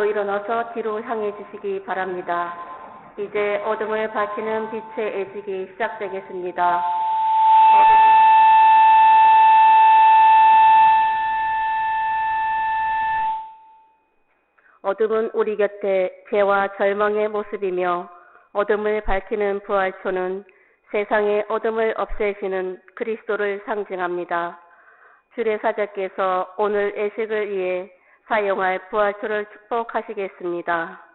일어나서 뒤로 향해 주시기 바랍니다. 이제 어둠을 밝히는 빛의 애직이 시작되겠습니다. 어둠은 우리 곁에 죄와 절망의 모습이며 어둠을 밝히는 부활초는 세상의 어둠을 없애시는 그리스도를 상징합니다. 주례사자께서 오늘 예식을 위해 사용할 부활초를 축복하시겠습니다.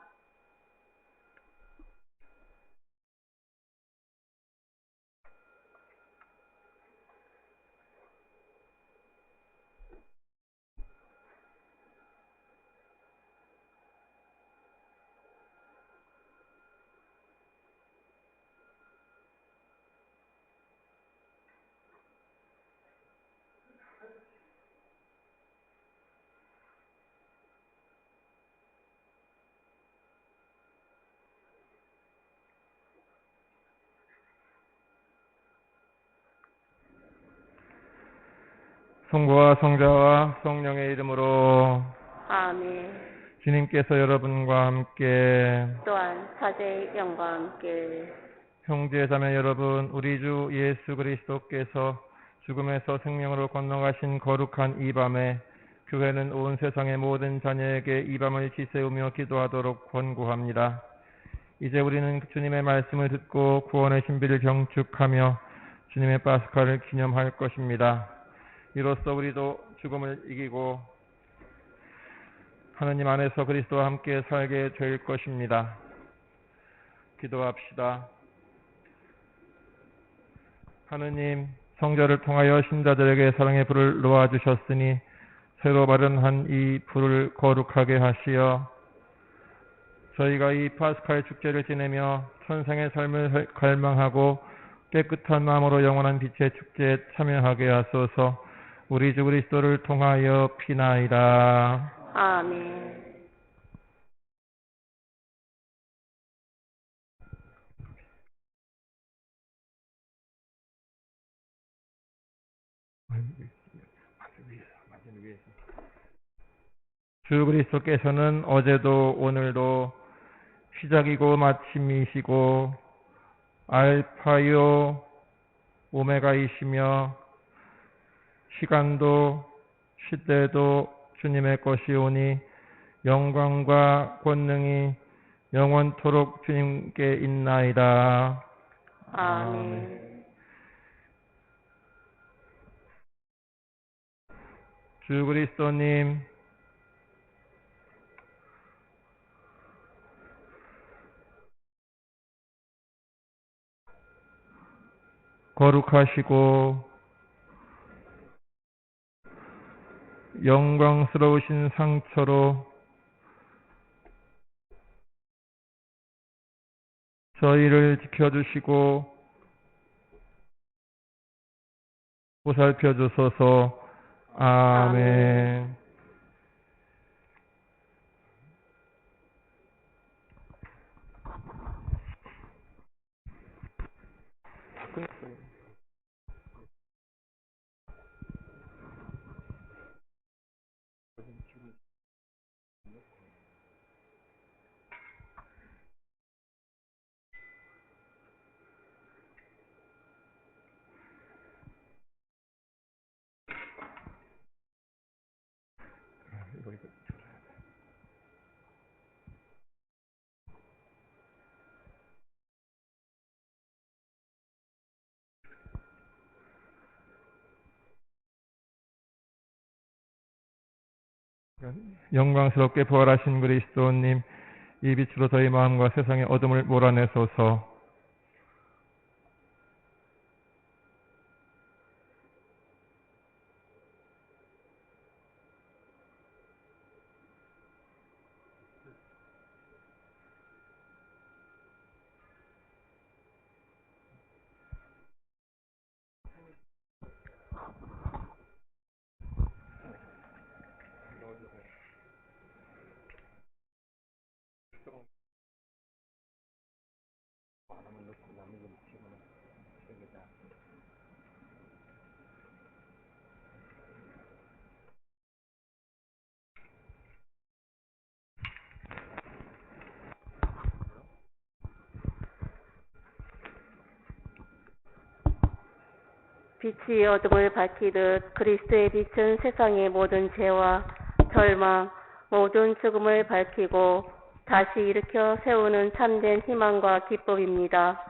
성부와 성자와 성령의 이름으로 아멘. 주님께서 여러분과 함께 또한 사제의 영과 함께 형제 자매 여러분, 우리 주 예수 그리스도께서 죽음에서 생명으로 건너가신 거룩한 이 밤에 교회는 온 세상의 모든 자녀에게 이 밤을 지새우며 기도하도록 권고합니다. 이제 우리는 주님의 말씀을 듣고 구원의 신비를 경축하며 주님의 파스카를 기념할 것입니다. 이로써 우리도 죽음을 이기고 하느님 안에서 그리스도와 함께 살게 될 것입니다. 기도합시다. 하느님, 성자를 통하여 신자들에게 사랑의 불을 놓아주셨으니 새로 마련한 이 불을 거룩하게 하시어 저희가 이 파스칼 축제를 지내며 천생의 삶을 갈망하고 깨끗한 마음으로 영원한 빛의 축제에 참여하게 하소서. 우리 주 그리스도를 통하여 피나이다. 아멘. 주 그리스도께서는 어제도 오늘도 시작이고 마침이시고 알파요 오메가이시며 시간도 시대도 주님의 것이오니 영광과 권능이 영원토록 주님께 있나이다. 아멘. 주 그리스도님, 거룩하시고 영광스러우신 상처로 저희를 지켜주시고 보살펴 주소서. 아멘. 영광스럽게 부활하신 그리스도님, 이 빛으로 저희 마음과 세상의 어둠을 몰아내소서. 빛이 어둠을 밝히듯 그리스도의 빛은 세상의 모든 죄와 절망, 모든 죽음을 밝히고 다시 일으켜 세우는 참된 희망과 기쁨입니다.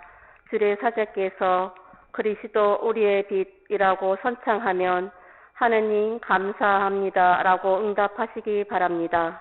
주의 사제께서 그리스도 우리의 빛이라고 선창하면 하느님 감사합니다 라고 응답하시기 바랍니다.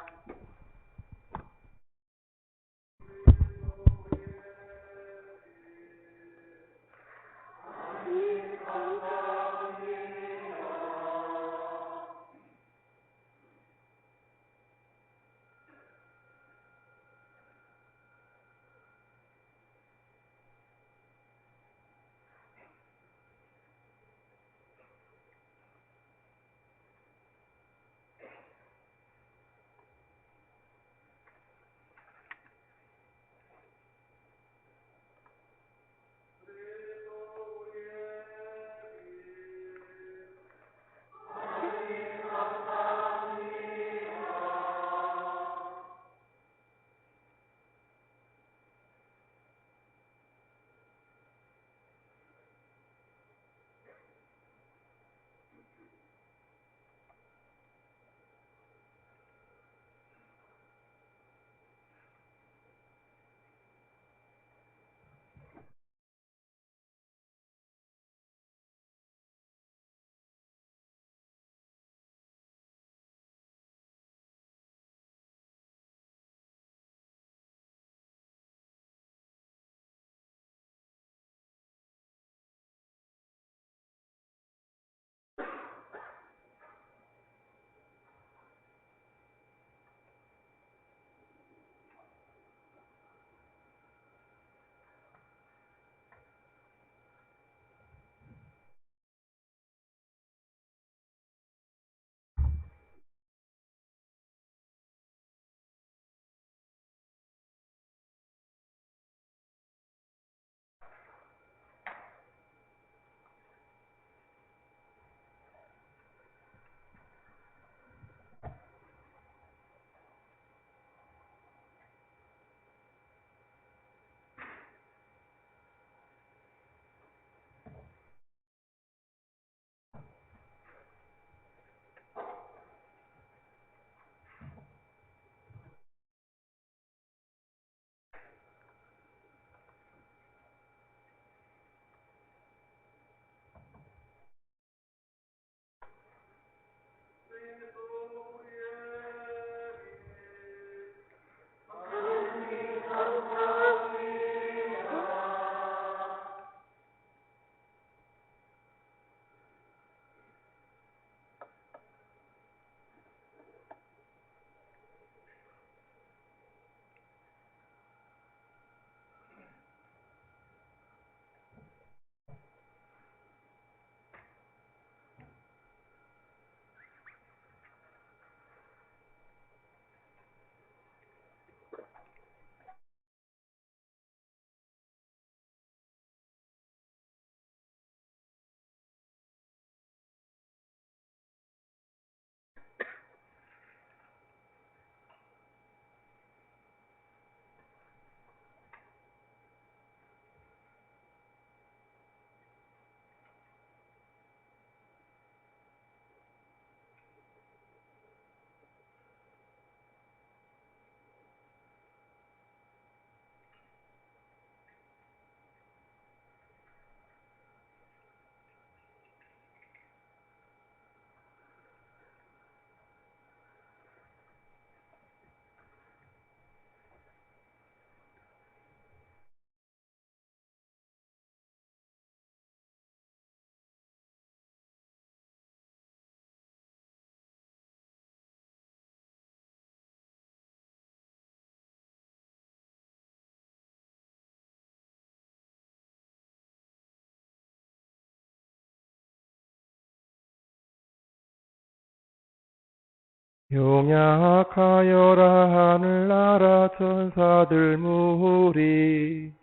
용약하여라 하늘나라 천사들 무리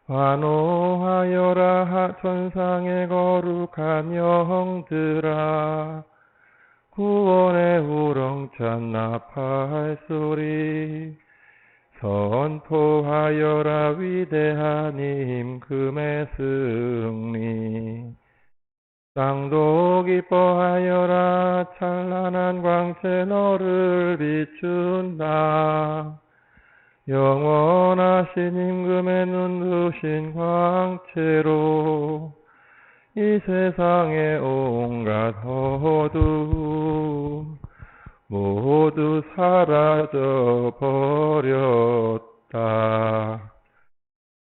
환호하여라 천상의 거룩한 영들아 구원의 우렁찬 나팔 소리 선포하여라 위대한 임금의 승리 기뻐하여라. 찬란한 광채 너를 비춘다. 영원하신 임금의 눈부신 광채로 이 세상의 온갖 어두움 모두 사라져 버렸다.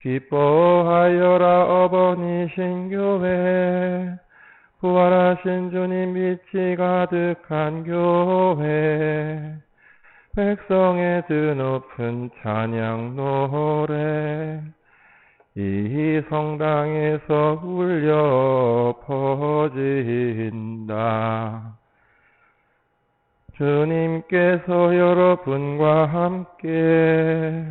기뻐하여라 어버니신 교회, 부활하신 주님 빛이 가득한 교회, 백성의 드높은 찬양 노래 이 성당에서 울려 퍼진다. 주님께서 여러분과 함께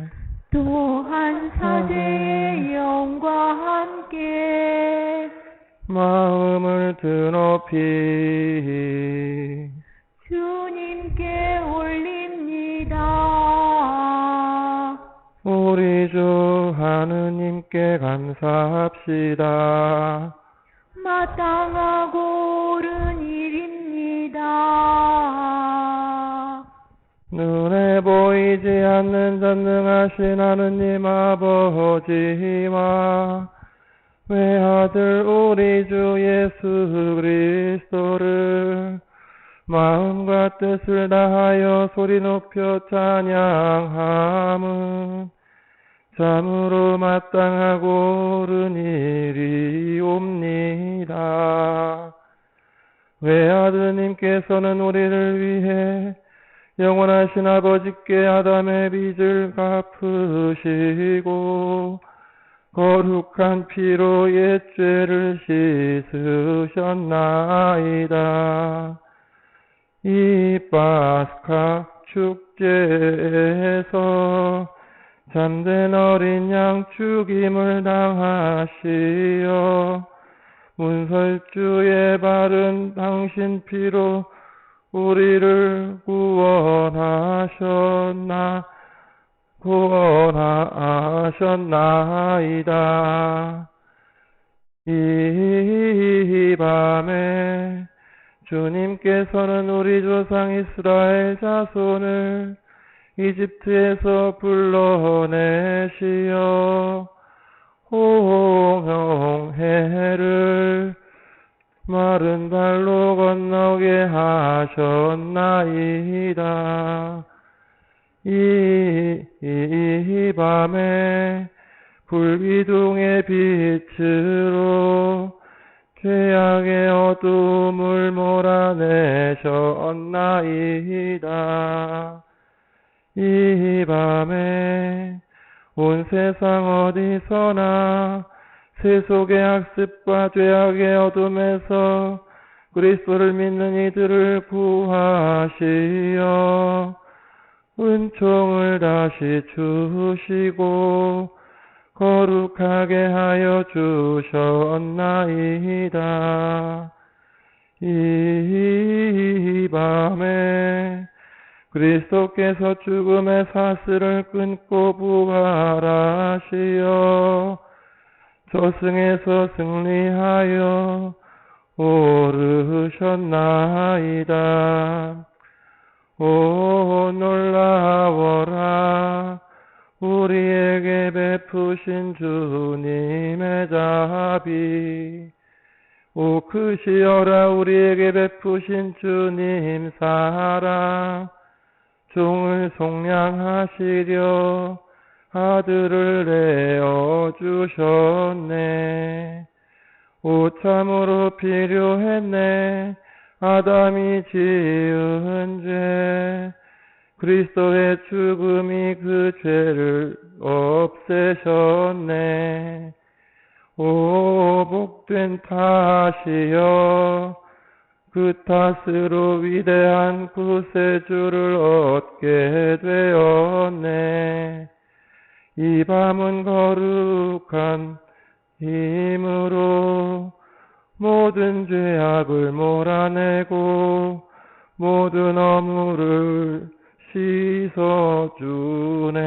또한 사제의 영과 함께 마음을 드높이 주님께 올립니다. 우리 주 하느님께 감사합시다. 마땅하고 옳은 일입니다. 눈에 보이지 않는 전능하신 하느님 아버지와 외아들 우리 주 예수 그리스도를 마음과 뜻을 다하여 소리 높여 찬양함은 참으로 마땅하고 옳은 일이옵니다. 외아드님께서는 우리를 위해 영원하신 아버지께 아담의 빚을 갚으시고 거룩한 피로 옛 죄를 씻으셨나이다. 이 파스카 축제에서 참된 어린 양 죽임을 당하시어 문설주에 바른 당신 피로 우리를 구원하셨나이다. 이 밤에 주님께서는 우리 조상 이스라엘 자손을 이집트에서 불러내시어 홍해를 마른 발로 건너게 하셨나이다. 이 밤에 불기둥의 빛으로 죄악의 어둠을 몰아내셨나이다. 이 밤에 온 세상 어디서나 세속의 학습과 죄악의 어둠에서 그리스도를 믿는 이들을 구하시어 은총을 다시 주시고 거룩하게 하여 주셨나이다. 이 밤에 그리스도께서 죽음의 사슬을 끊고 부활하시어 저승에서 승리하여 오르셨나이다. 오 놀라워라. 우리에게 베푸신 주님의 자비. 오 크시어라. 우리에게 베푸신 주님 사랑. 종을 속량하시려 아들을 내어주셨네. 오 참으로 필요했네. 아담이 지은 죄. 그리스도의 죽음이 그 죄를 없애셨네. 오 복된 탓이여. 그 탓으로 위대한 구세주를 얻게 되었네. 이 밤은 거룩한 힘으로 모든 죄악을 몰아내고 모든 허물을 씻어주네.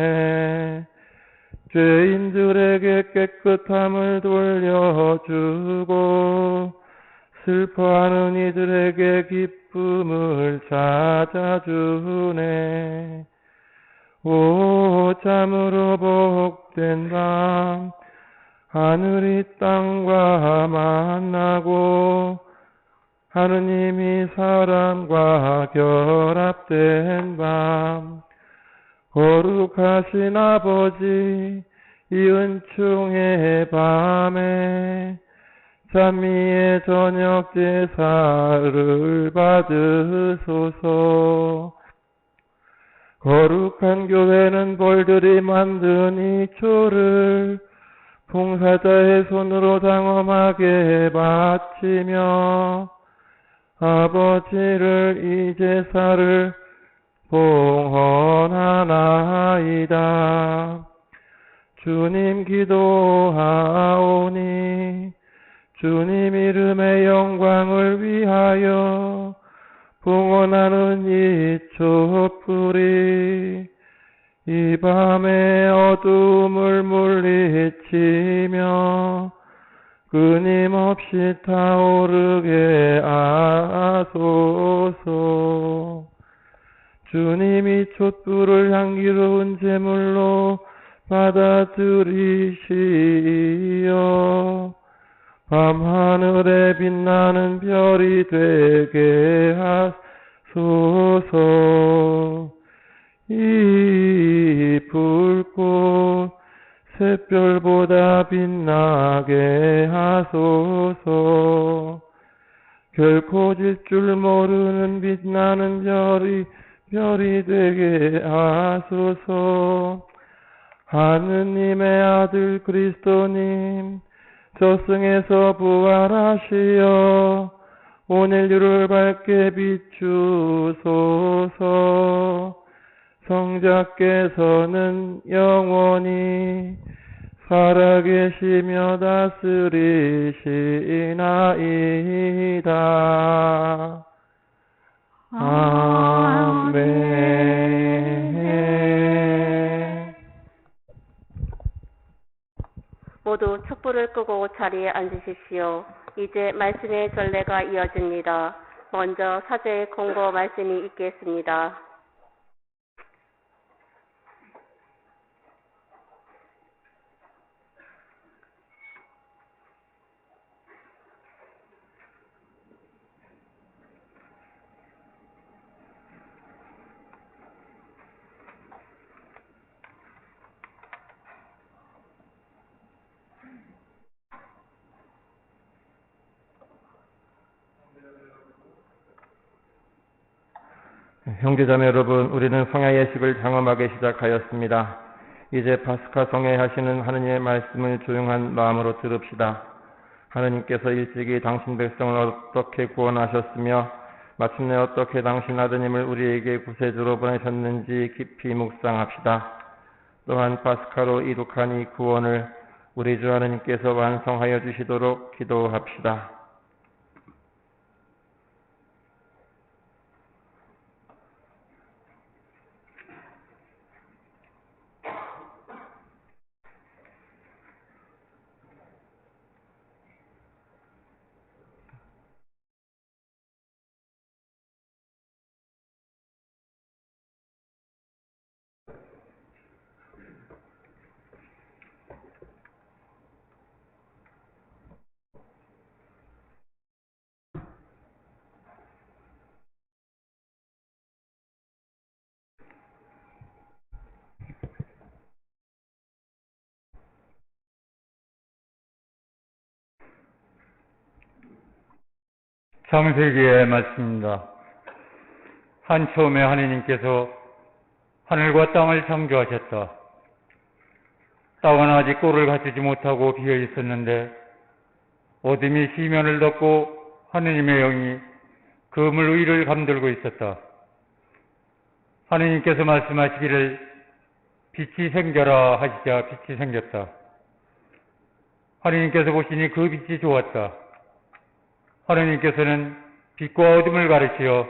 죄인들에게 깨끗함을 돌려주고 슬퍼하는 이들에게 기쁨을 찾아주네. 오 참으로 복된 밤, 하늘이 땅과 만나고 하느님이 사람과 결합된 밤, 거룩하신 아버지 이 은총의 밤에 찬미의 저녁 제사를 받으소서. 거룩한 교회는 벌들이 만든 이 초를 봉사자의 손으로 장엄하게 바치며 아버지를 이 제사를 봉헌하나이다. 주님 기도하오니 주님 이름의 영광을 위하여 봉헌하는 이 촛불이 이 밤의 어둠을 물리치며 끊임없이 타오르게 하소서. 주님이 촛불을 향기로운 제물로 받아들이시어 밤하늘에 빛나는 별이 되게 하소서. 이 불꽃 샛별보다 빛나게 하소서. 결코 질 줄 모르는 빛나는 별이 되게 하소서. 하느님의 아들 그리스도님 저승에서 부활하시어 온 인류를 밝게 비추소서. 성자께서는 영원히 살아계시며 다스리시나이다. 아멘. 모두 촛불을 끄고 자리에 앉으십시오. 이제 말씀의 전례가 이어집니다. 먼저 사제의 공고 말씀이 있겠습니다. 형제자매 여러분, 우리는 성야 예식을 장엄하게 시작하였습니다. 이제 파스카 성에 하시는 하느님의 말씀을 조용한 마음으로 들읍시다. 하느님께서 일찍이 당신 백성을 어떻게 구원하셨으며 마침내 어떻게 당신 아드님을 우리에게 구세주로 보내셨는지 깊이 묵상합시다. 또한 파스카로 이룩한 이 구원을 우리 주 하느님께서 완성하여 주시도록 기도합시다. 창세기의 말씀입니다. 한처음에 하느님께서 하늘과 땅을 창조하셨다. 땅은 아직 꼴을 갖추지 못하고 비어 있었는데 어둠이 시면을 덮고 하느님의 영이 그 물 위를 감돌고 있었다. 하느님께서 말씀하시기를 빛이 생겨라 하시자 빛이 생겼다. 하느님께서 보시니 그 빛이 좋았다. 하느님께서는 빛과 어둠을 가르치어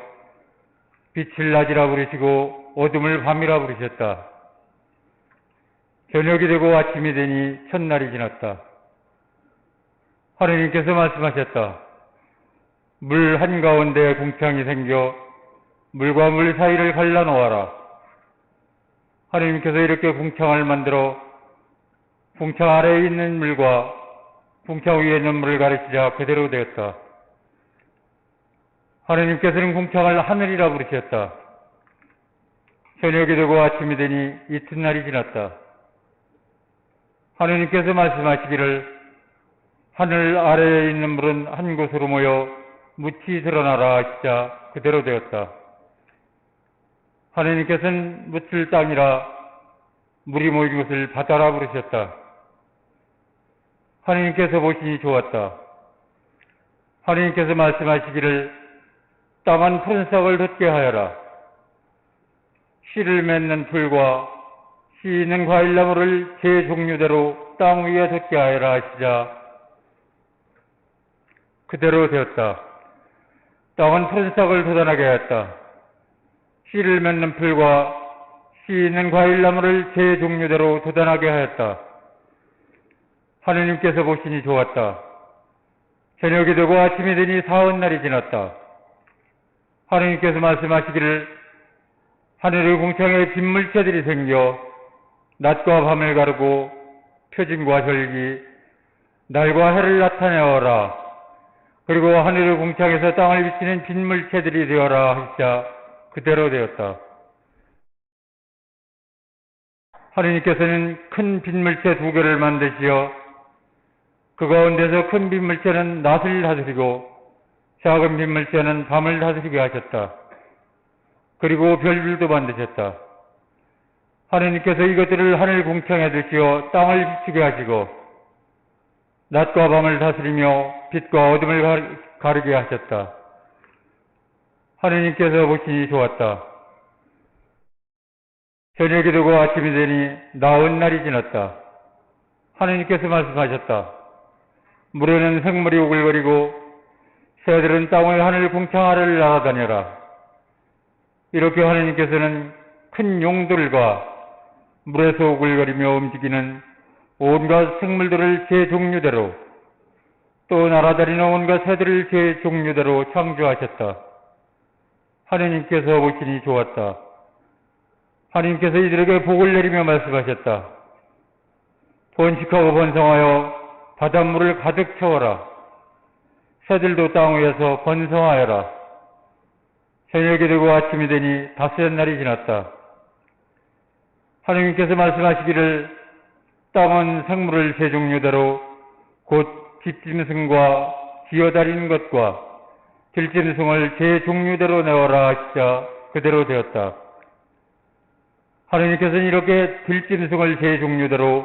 빛을 낮이라 부르시고 어둠을 밤이라 부르셨다. 저녁이 되고 아침이 되니 첫날이 지났다. 하느님께서 말씀하셨다. 물 한가운데 궁창이 생겨 물과 물 사이를 갈라놓아라. 하느님께서 이렇게 궁창을 만들어 궁창 아래에 있는 물과 궁창 위에 있는 물을 가르치자 그대로 되었다. 하느님께서는 궁창을 하늘이라 부르셨다. 저녁이 되고 아침이 되니 이튿날이 지났다. 하느님께서 말씀하시기를 하늘 아래에 있는 물은 한 곳으로 모여 묻히 드러나라 하시자 그대로 되었다. 하느님께서는 묻을 땅이라 물이 모인 곳을 바다라 부르셨다. 하느님께서 보시니 좋았다. 하느님께서 말씀하시기를 땅은 푸른 싹을 돋게 하여라. 씨를 맺는 풀과 씨 있는 과일나무를 제 종류대로 땅 위에 돋게 하여라 하시자 그대로 되었다. 땅은 푸른 싹을 돋아나게 하였다. 씨를 맺는 풀과 씨 있는 과일나무를 제 종류대로 돋아나게 하였다. 하느님께서 보시니 좋았다. 저녁이 되고 아침이 되니 사흘날이 지났다. 하느님께서 말씀하시기를 하늘의 궁창에 빗물체들이 생겨 낮과 밤을 가르고 표징과 절기, 날과 해를 나타내어라. 그리고 하늘의 궁창에서 땅을 비치는 빗물체들이 되어라 하시자 그대로 되었다. 하느님께서는 큰 빗물체 2개를 만드시어 그 가운데서 큰 빗물체는 낮을 다스리고 작은 빗물체는 밤을 다스리게 하셨다. 그리고 별들도 만드셨다. 하느님께서 이것들을 하늘 궁창에 두시어 땅을 비추게 하시고 낮과 밤을 다스리며 빛과 어둠을 가르게 하셨다. 하느님께서 보시니 좋았다. 저녁이 되고 아침이 되니 나은 날이 지났다. 하느님께서 말씀하셨다. 물에는 생물이 오글거리고 새들은 땅의 하늘 궁창 아래를 날아다녀라. 이렇게 하느님께서는 큰 용들과 물에서 오글거리며 움직이는 온갖 생물들을 제 종류대로 또 날아다니는 온갖 새들을 제 종류대로 창조하셨다. 하느님께서 보시니 좋았다. 하느님께서 이들에게 복을 내리며 말씀하셨다. 번식하고 번성하여 바닷물을 가득 채워라. 새들도 땅 위에서 번성하여라. 저녁이 되고 아침이 되니 5날이 지났다. 하느님께서 말씀하시기를 땅은 생물을 제 종류대로 곧 뒷짐승과 기어다니는 것과 들짐승을 제 종류대로 내어라 하시자 그대로 되었다. 하느님께서는 이렇게 들짐승을 제 종류대로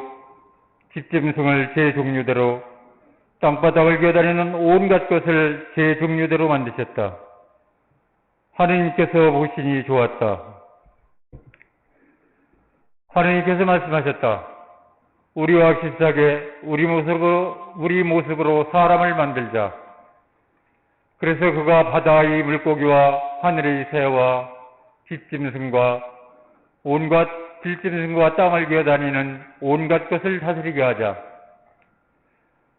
뒷짐승을 제 종류대로 땅바닥을 기어다니는 온갖 것을 제 종류대로 만드셨다. 하느님께서 보시니 좋았다. 하느님께서 말씀하셨다. 우리와 비슷하게 우리 모습으로 사람을 만들자. 그래서 그가 바다의 물고기와 하늘의 새와 뒷짐승과 온갖 들짐승과 땅을 기어다니는 온갖 것을 다스리게 하자.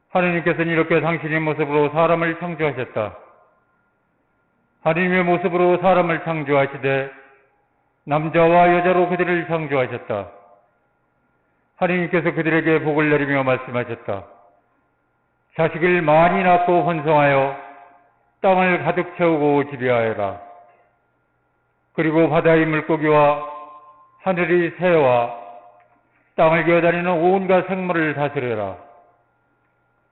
하느님께서는 이렇게 당신의 모습으로 사람을 창조하셨다. 하느님의 모습으로 사람을 창조하시되 남자와 여자로 그들을 창조하셨다. 하느님께서 그들에게 복을 내리며 말씀하셨다. 자식을 많이 낳고 번성하여 땅을 가득 채우고 지배하여라. 그리고 바다의 물고기와 하늘의 새와 땅을 기어다니는 온갖 생물을 다스려라.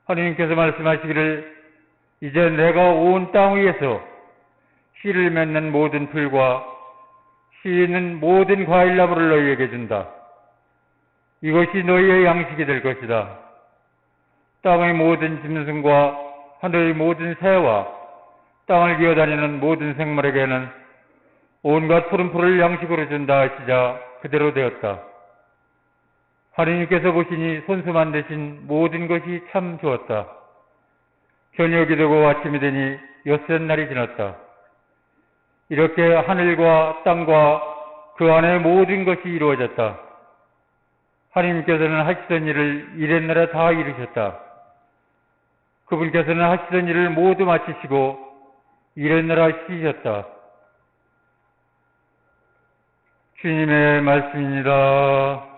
하느님께서 말씀하시기를 이제 내가 온 땅 위에서 씨를 맺는 모든 풀과 씨 있는 모든 과일나무를 너희에게 준다. 이것이 너희의 양식이 될 것이다. 땅의 모든 짐승과 하늘의 모든 새와 땅을 기어다니는 모든 생물에게는 온갖 푸른 풀을 양식으로 준다 하시자 그대로 되었다. 하느님께서 보시니 손수 만드신 모든 것이 참 좋았다. 저녁이 되고 아침이 되니 6날이 지났다. 이렇게 하늘과 땅과 그 안에 모든 것이 이루어졌다. 하느님께서는 하시던 일을 이랬나라 다 이루셨다. 그분께서는 하시던 일을 모두 마치시고 이르느라 씻으셨다. 주님의 말씀입니다.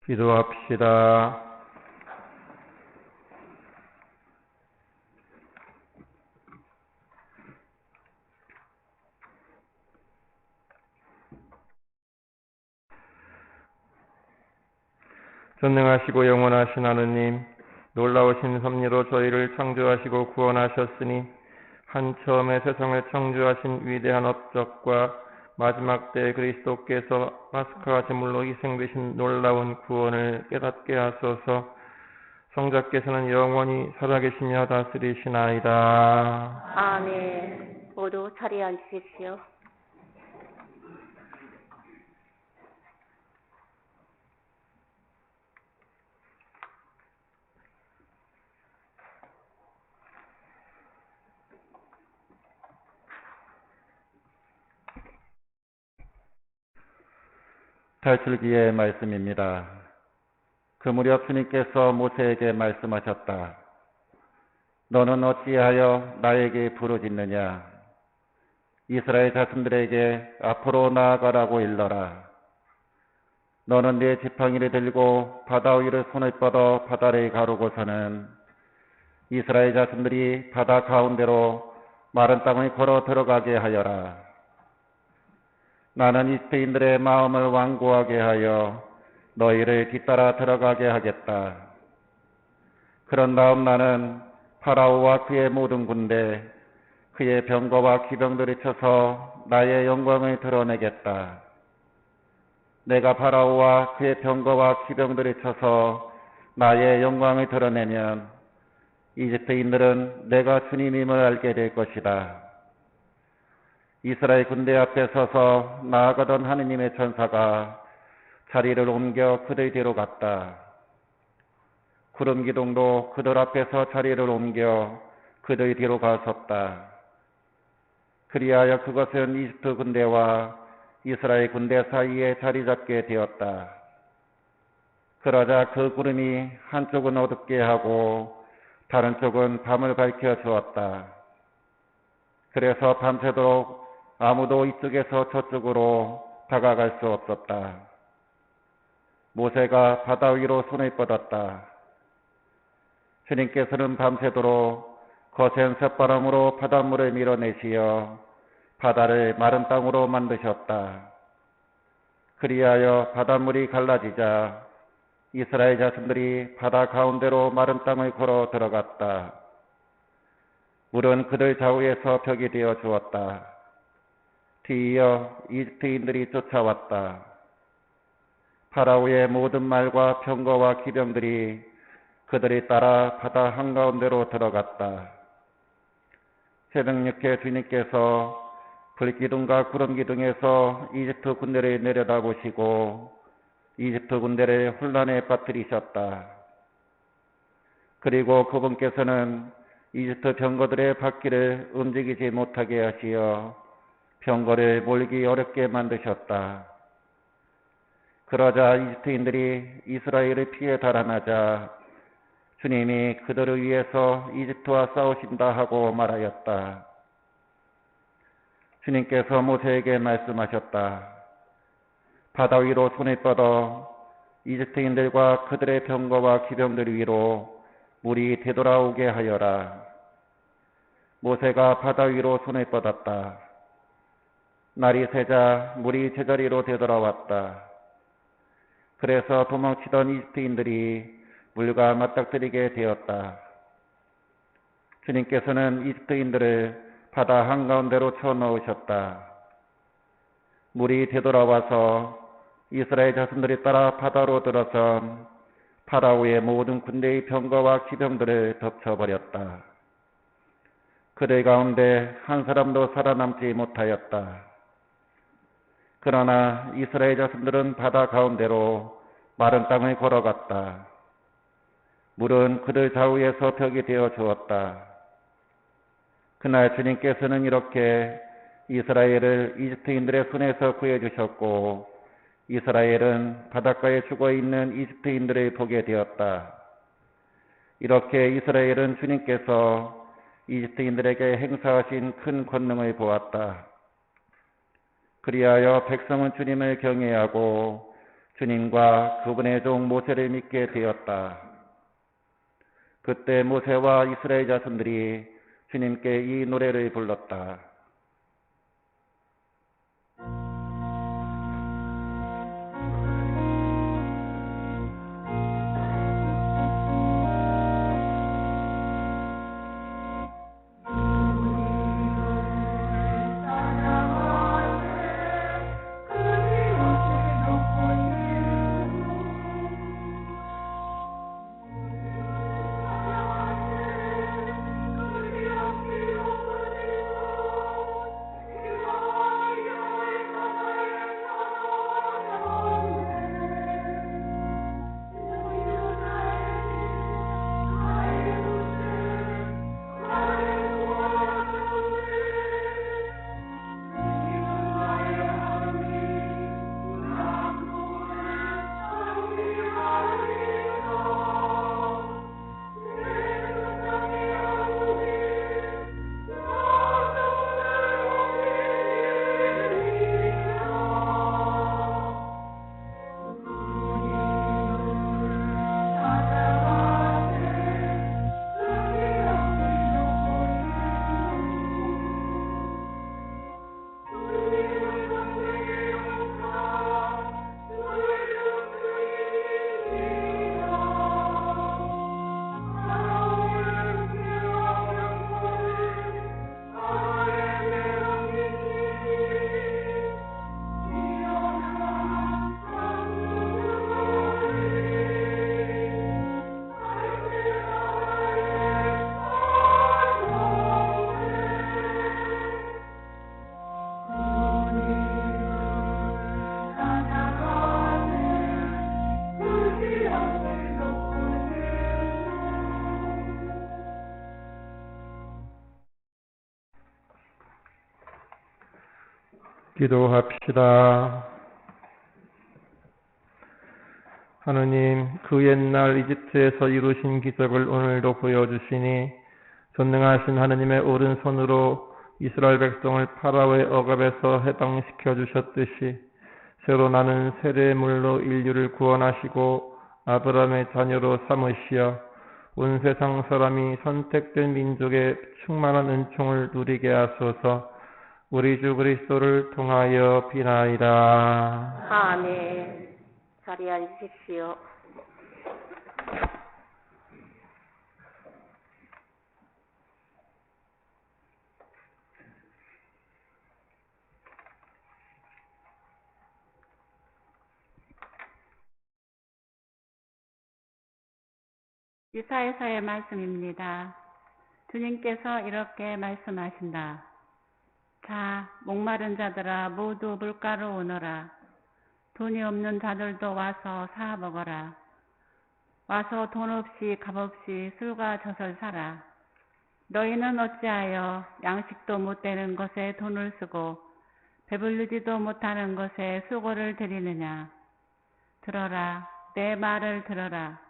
기도합시다. 전능하시고 영원하신 하느님, 놀라우신 섭리로 저희를 창조하시고 구원하셨으니 한 처음에 세상을 창조하신 위대한 업적과 마지막 때 그리스도께서 파스카 제물로 희생되신 놀라운 구원을 깨닫게 하소서. 성자께서는 영원히 살아계시며 다스리시나이다. 아멘. 모두 자리에 앉으십시오. 탈출기의 말씀입니다. 그 무렵 주님께서 모세에게 말씀하셨다. 너는 어찌하여 나에게 부르짖느냐? 이스라엘 자손들에게 앞으로 나아가라고 일러라. 너는 네 지팡이를 들고 바다 위를 손을 뻗어 바다를 가르고서는 이스라엘 자손들이 바다 가운데로 마른 땅을 걸어 들어가게 하여라. 나는 이스라엘인들의 마음을 완고하게 하여 너희를 뒤따라 들어가게 하겠다. 그런 다음 나는 파라오와 그의 모든 군대, 그의 병거와 기병들을 쳐서 나의 영광을 드러내겠다. 내가 파라오와 그의 병거와 기병들을 쳐서 나의 영광을 드러내면 이집트인들은 내가 주님임을 알게 될 것이다. 이스라엘 군대 앞에 서서 나아가던 하느님의 천사가 자리를 옮겨 그들 뒤로 갔다. 구름 기둥도 그들 앞에서 자리를 옮겨 그들 뒤로 가섰다. 그리하여 그것은 이집트 군대와 이스라엘 군대 사이에 자리 잡게 되었다. 그러자 그 구름이 한쪽은 어둡게 하고 다른 쪽은 밤을 밝혀 주었다. 그래서 밤새도록 아무도 이쪽에서 저쪽으로 다가갈 수 없었다. 모세가 바다 위로 손을 뻗었다. 주님께서는 밤새도록 거센 쇳바람으로 바닷물을 밀어내시어 바다를 마른 땅으로 만드셨다. 그리하여 바닷물이 갈라지자 이스라엘 자손들이 바다 가운데로 마른 땅을 걸어 들어갔다. 물은 그들 좌우에서 벽이 되어 주었다. 뒤이어 이집트인들이 쫓아왔다. 파라오의 모든 말과 병거와 기병들이 그들이 따라 바다 한가운데로 들어갔다. 새벽녘에 주님께서 불기둥과 구름기둥에서 이집트 군대를 내려다보시고 이집트 군대를 혼란에 빠뜨리셨다. 그리고 그분께서는 이집트 병거들의 바퀴를 움직이지 못하게 하시어 병거를 몰기 어렵게 만드셨다. 그러자 이집트인들이 이스라엘을 피해 달아나자 주님이 그들을 위해서 이집트와 싸우신다 하고 말하였다. 주님께서 모세에게 말씀하셨다. 바다 위로 손을 뻗어 이집트인들과 그들의 병거와 기병들 위로 물이 되돌아오게 하여라. 모세가 바다 위로 손을 뻗었다. 날이 새자 물이 제자리로 되돌아왔다. 그래서 도망치던 이집트인들이 물과 맞닥뜨리게 되었다. 주님께서는 이집트인들을 바다 한가운데로 쳐넣으셨다. 물이 되돌아와서 이스라엘 자손들이 따라 바다로 들어선 파라오의 모든 군대의 병거와 기병들을 덮쳐버렸다. 그들 가운데 한 사람도 살아남지 못하였다. 그러나 이스라엘 자손들은 바다 가운데로 마른 땅을 걸어갔다. 물은 그들 좌우에서 벽이 되어 주었다. 그날 주님께서는 이렇게 이스라엘을 이집트인들의 손에서 구해주셨고 이스라엘은 바닷가에 죽어있는 이집트인들을 보게 되었다. 이렇게 이스라엘은 주님께서 이집트인들에게 행사하신 큰 권능을 보았다. 그리하여 백성은 주님을 경외하고 주님과 그분의 종 모세를 믿게 되었다. 그때 모세와 이스라엘 자손들이 주님께 이 노래를 불렀다. 기도합시다. 하느님, 그 옛날 이집트에서 이루신 기적을 오늘도 보여주시니 전능하신 하느님의 오른손으로 이스라엘 백성을 파라오의 억압에서 해방시켜 주셨듯이 새로 나는 세례의 물로 인류를 구원하시고 아브라함의 자녀로 삼으시어 온 세상 사람이 선택된 민족의 충만한 은총을 누리게 하소서. 우리 주 그리스도를 통하여 비나이다. 아멘. 자리에 앉으십시오. 이사야서의 말씀입니다. 주님께서 이렇게 말씀하신다. 자, 목마른 자들아 모두 물가로 오너라. 돈이 없는 자들도 와서 사 먹어라. 와서 돈 없이 값 없이 술과 젖을 사라. 너희는 어찌하여 양식도 못 되는 것에 돈을 쓰고 배부르지도 못하는 것에 수고를 들이느냐. 들어라, 내 말을 들어라.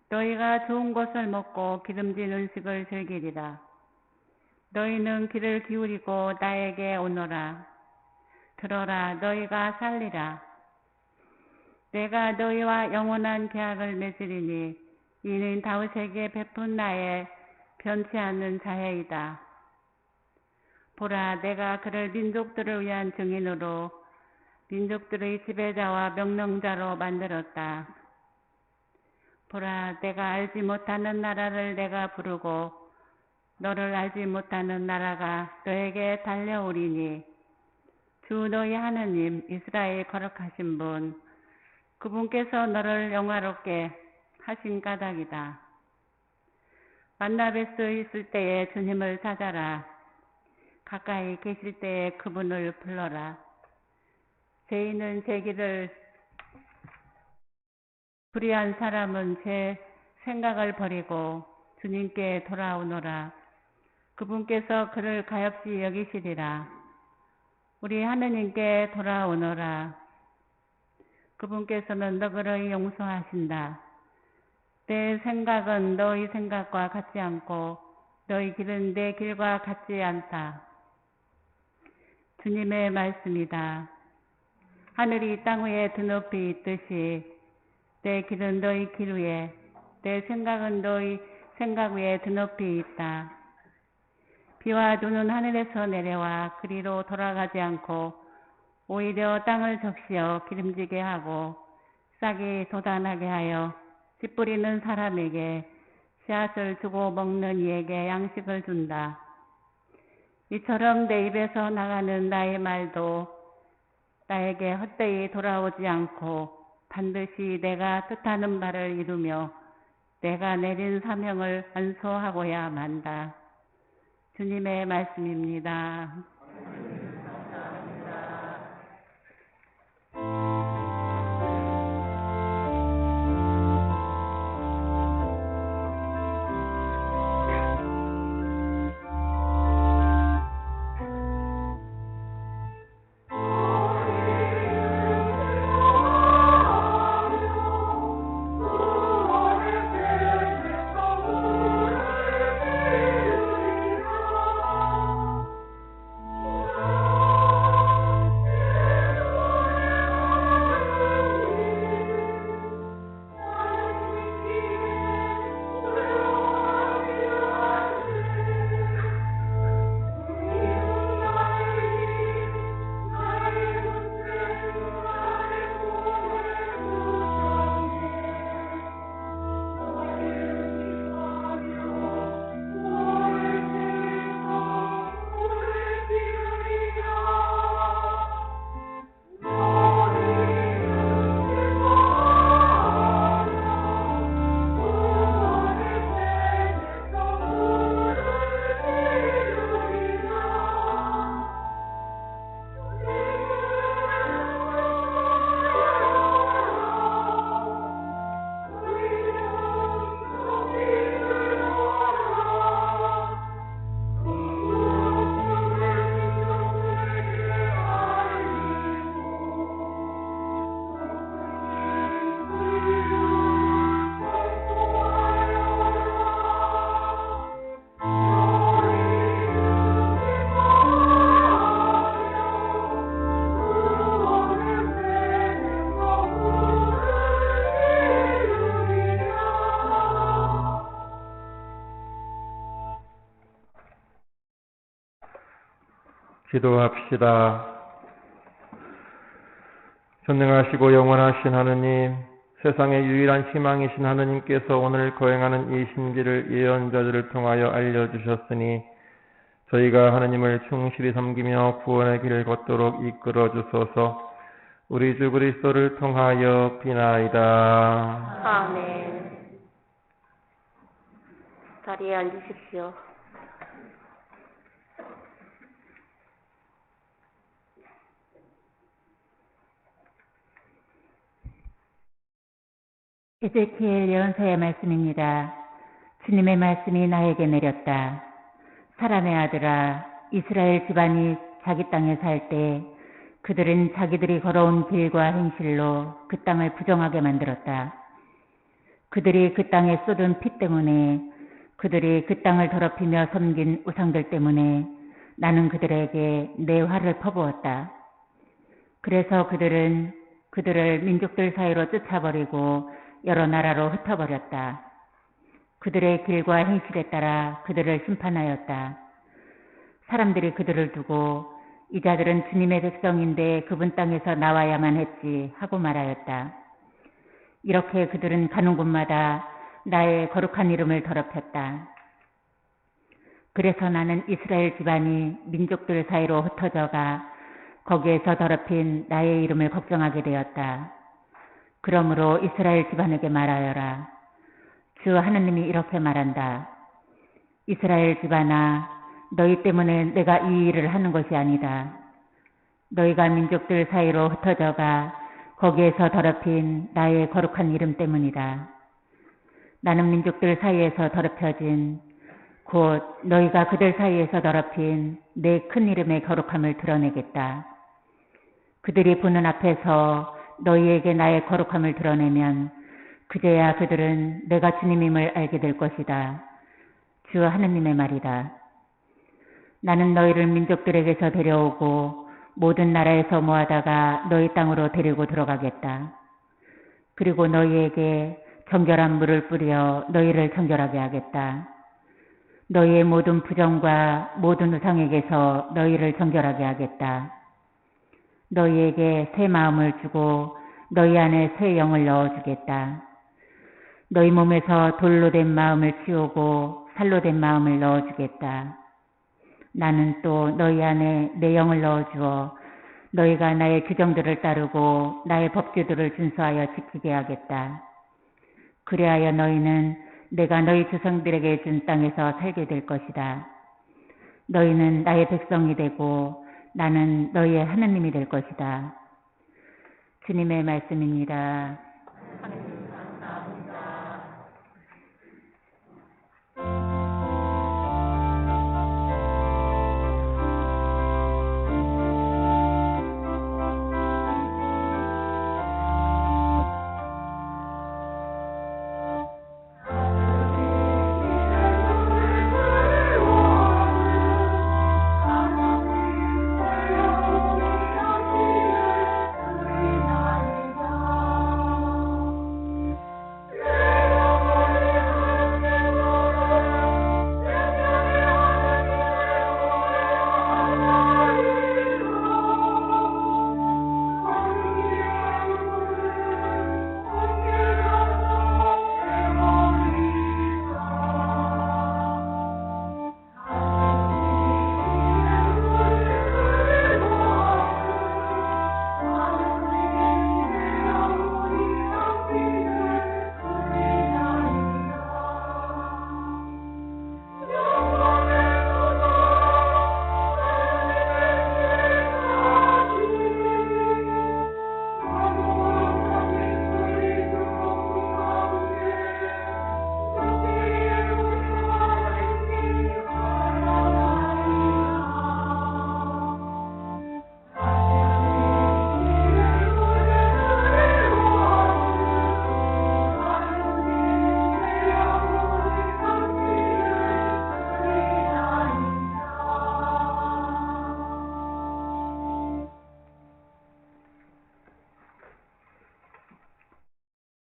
너희가 좋은 것을 먹고 기름진 음식을 즐기리라. 너희는 귀를 기울이고 나에게 오너라. 들어라, 너희가 살리라. 내가 너희와 영원한 계약을 맺으리니 이는 다윗에게 베푼 나의 변치 않는 자애이다. 보라, 내가 그를 민족들을 위한 증인으로 민족들의 지배자와 명령자로 만들었다. 보라, 내가 알지 못하는 나라를 내가 부르고 너를 알지 못하는 나라가 너에게 달려오리니 주 너희 하느님 이스라엘 거룩하신 분 그분께서 너를 영화롭게 하신 까닭이다. 만나 뵐 수 있을 때에 주님을 찾아라. 가까이 계실 때에 그분을 불러라. 죄인은 제 길을 불의한 사람은 제 생각을 버리고 주님께 돌아오노라. 그분께서 그를 가엾이 여기시리라. 우리 하느님께 돌아오노라. 그분께서는 너희를 용서하신다. 내 생각은 너희 생각과 같지 않고 너희 길은 내 길과 같지 않다. 주님의 말씀이다. 하늘이 땅 위에 드높이 있듯이 내 길은 너희 길 위에, 내 생각은 너희 생각 위에 드높이 있다. 비와 눈은 하늘에서 내려와 그리로 돌아가지 않고 오히려 땅을 적시어 기름지게 하고 싹이 돋아나게 하여 씨 뿌리는 사람에게 씨앗을 주고 먹는 이에게 양식을 준다. 이처럼 내 입에서 나가는 나의 말도 나에게 헛되이 돌아오지 않고 반드시 내가 뜻하는 바를 이루며 내가 내린 사명을 완수하고야 만다. 주님의 말씀입니다. 기도합시다. 전능하시고 영원하신 하느님, 세상의 유일한 희망이신 하느님께서 오늘 거행하는 이 신비를 예언자들을 통하여 알려주셨으니 저희가 하느님을 충실히 섬기며 구원의 길을 걷도록 이끌어 주소서. 우리 주 그리스도를 통하여 비나이다. 아멘. 자리에 앉으십시오. 에zekiel 예언서의 말씀입니다. 주님의 말씀이 나에게 내렸다. 사람의 아들아, 이스라엘 집안이 자기 땅에 살 때 그들은 자기들이 걸어온 길과 행실로 그 땅을 부정하게 만들었다. 그들이 그 땅에 쏟은 피 때문에, 그들이 그 땅을 더럽히며 섬긴 우상들 때문에 나는 그들에게 내 화를 퍼부었다. 그래서 그들을 민족들 사이로 쫓아버리고 여러 나라로 흩어버렸다. 그들의 길과 행실에 따라 그들을 심판하였다. 사람들이 그들을 두고 이 자들은 주님의 백성인데 그분 땅에서 나와야만 했지 하고 말하였다. 이렇게 그들은 가는 곳마다 나의 거룩한 이름을 더럽혔다. 그래서 나는 이스라엘 집안이 민족들 사이로 흩어져가 거기에서 더럽힌 나의 이름을 걱정하게 되었다. 그러므로 이스라엘 집안에게 말하여라. 주 하느님이 이렇게 말한다. 이스라엘 집안아, 너희 때문에 내가 이 일을 하는 것이 아니다. 너희가 민족들 사이로 흩어져가 거기에서 더럽힌 나의 거룩한 이름 때문이다. 나는 민족들 사이에서 더럽혀진 곧 너희가 그들 사이에서 더럽힌 내 큰 이름의 거룩함을 드러내겠다. 그들이 보는 앞에서 너희에게 나의 거룩함을 드러내면 그제야 그들은 내가 주님임을 알게 될 것이다. 주 하느님의 말이다. 나는 너희를 민족들에게서 데려오고 모든 나라에서 모아다가 너희 땅으로 데리고 들어가겠다. 그리고 너희에게 정결한 물을 뿌려 너희를 정결하게 하겠다. 너희의 모든 부정과 모든 우상에게서 너희를 정결하게 하겠다. 너희에게 새 마음을 주고 너희 안에 새 영을 넣어주겠다. 너희 몸에서 돌로 된 마음을 치우고 살로 된 마음을 넣어주겠다. 나는 또 너희 안에 내 영을 넣어주어 너희가 나의 규정들을 따르고 나의 법규들을 준수하여 지키게 하겠다. 그리하여 너희는 내가 너희 조상들에게 준 땅에서 살게 될 것이다. 너희는 나의 백성이 되고 나는 너희의 하느님이 될 것이다. 주님의 말씀입니다.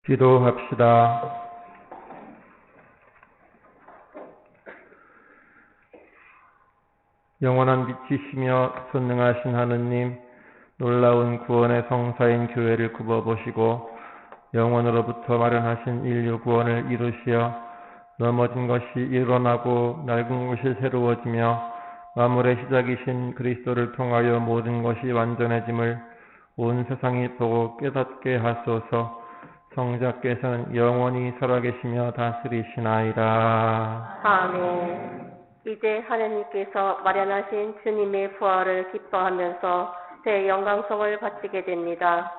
기도합시다. 영원한 빛이시며 전능하신 하느님, 놀라운 구원의 성사인 교회를 굽어보시고 영원으로부터 마련하신 인류 구원을 이루시어 넘어진 것이 일어나고 낡은 것이 새로워지며 만물의 시작이신 그리스도를 통하여 모든 것이 완전해짐을 온 세상이 보고 깨닫게 하소서. 성자께서는 영원히 살아계시며 다스리시나이다. 아멘. 이제 하느님께서 마련하신 주님의 부활을 기뻐하면서 대영광송을 바치게 됩니다.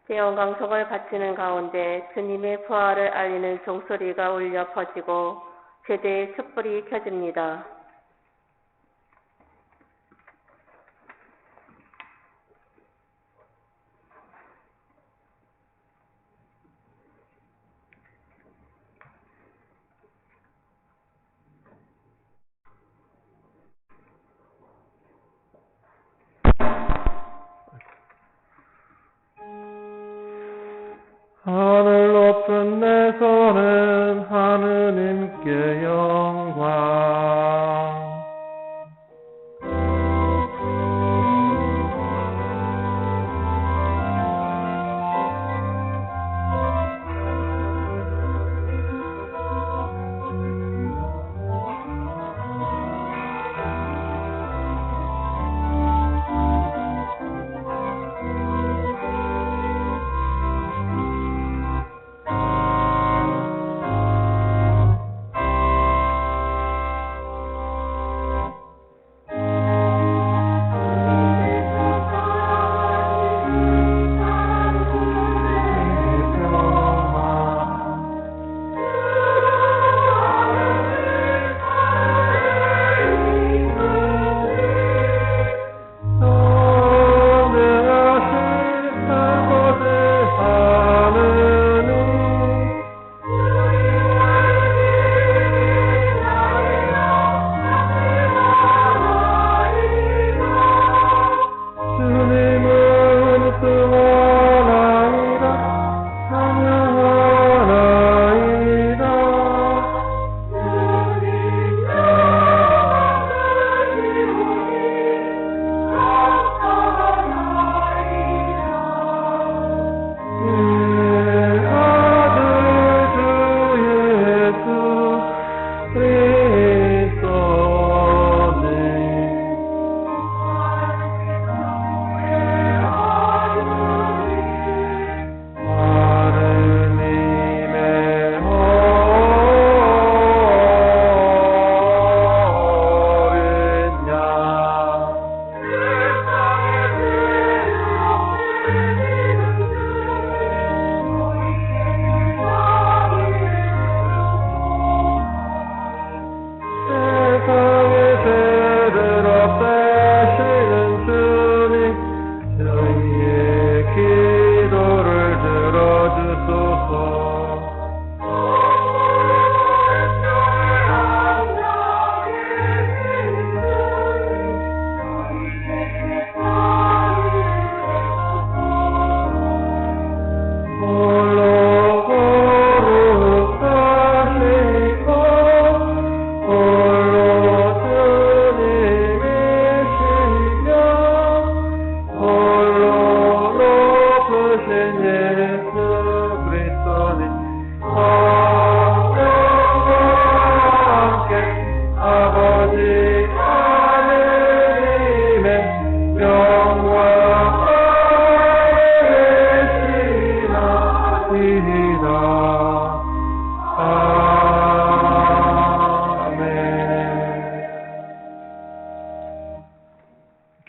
대영광송을 바치는 가운데 주님의 부활을 알리는 종소리가 울려 퍼지고 제대의 촛불이 켜집니다. 하늘 높은 내 손은 하느님께 영광.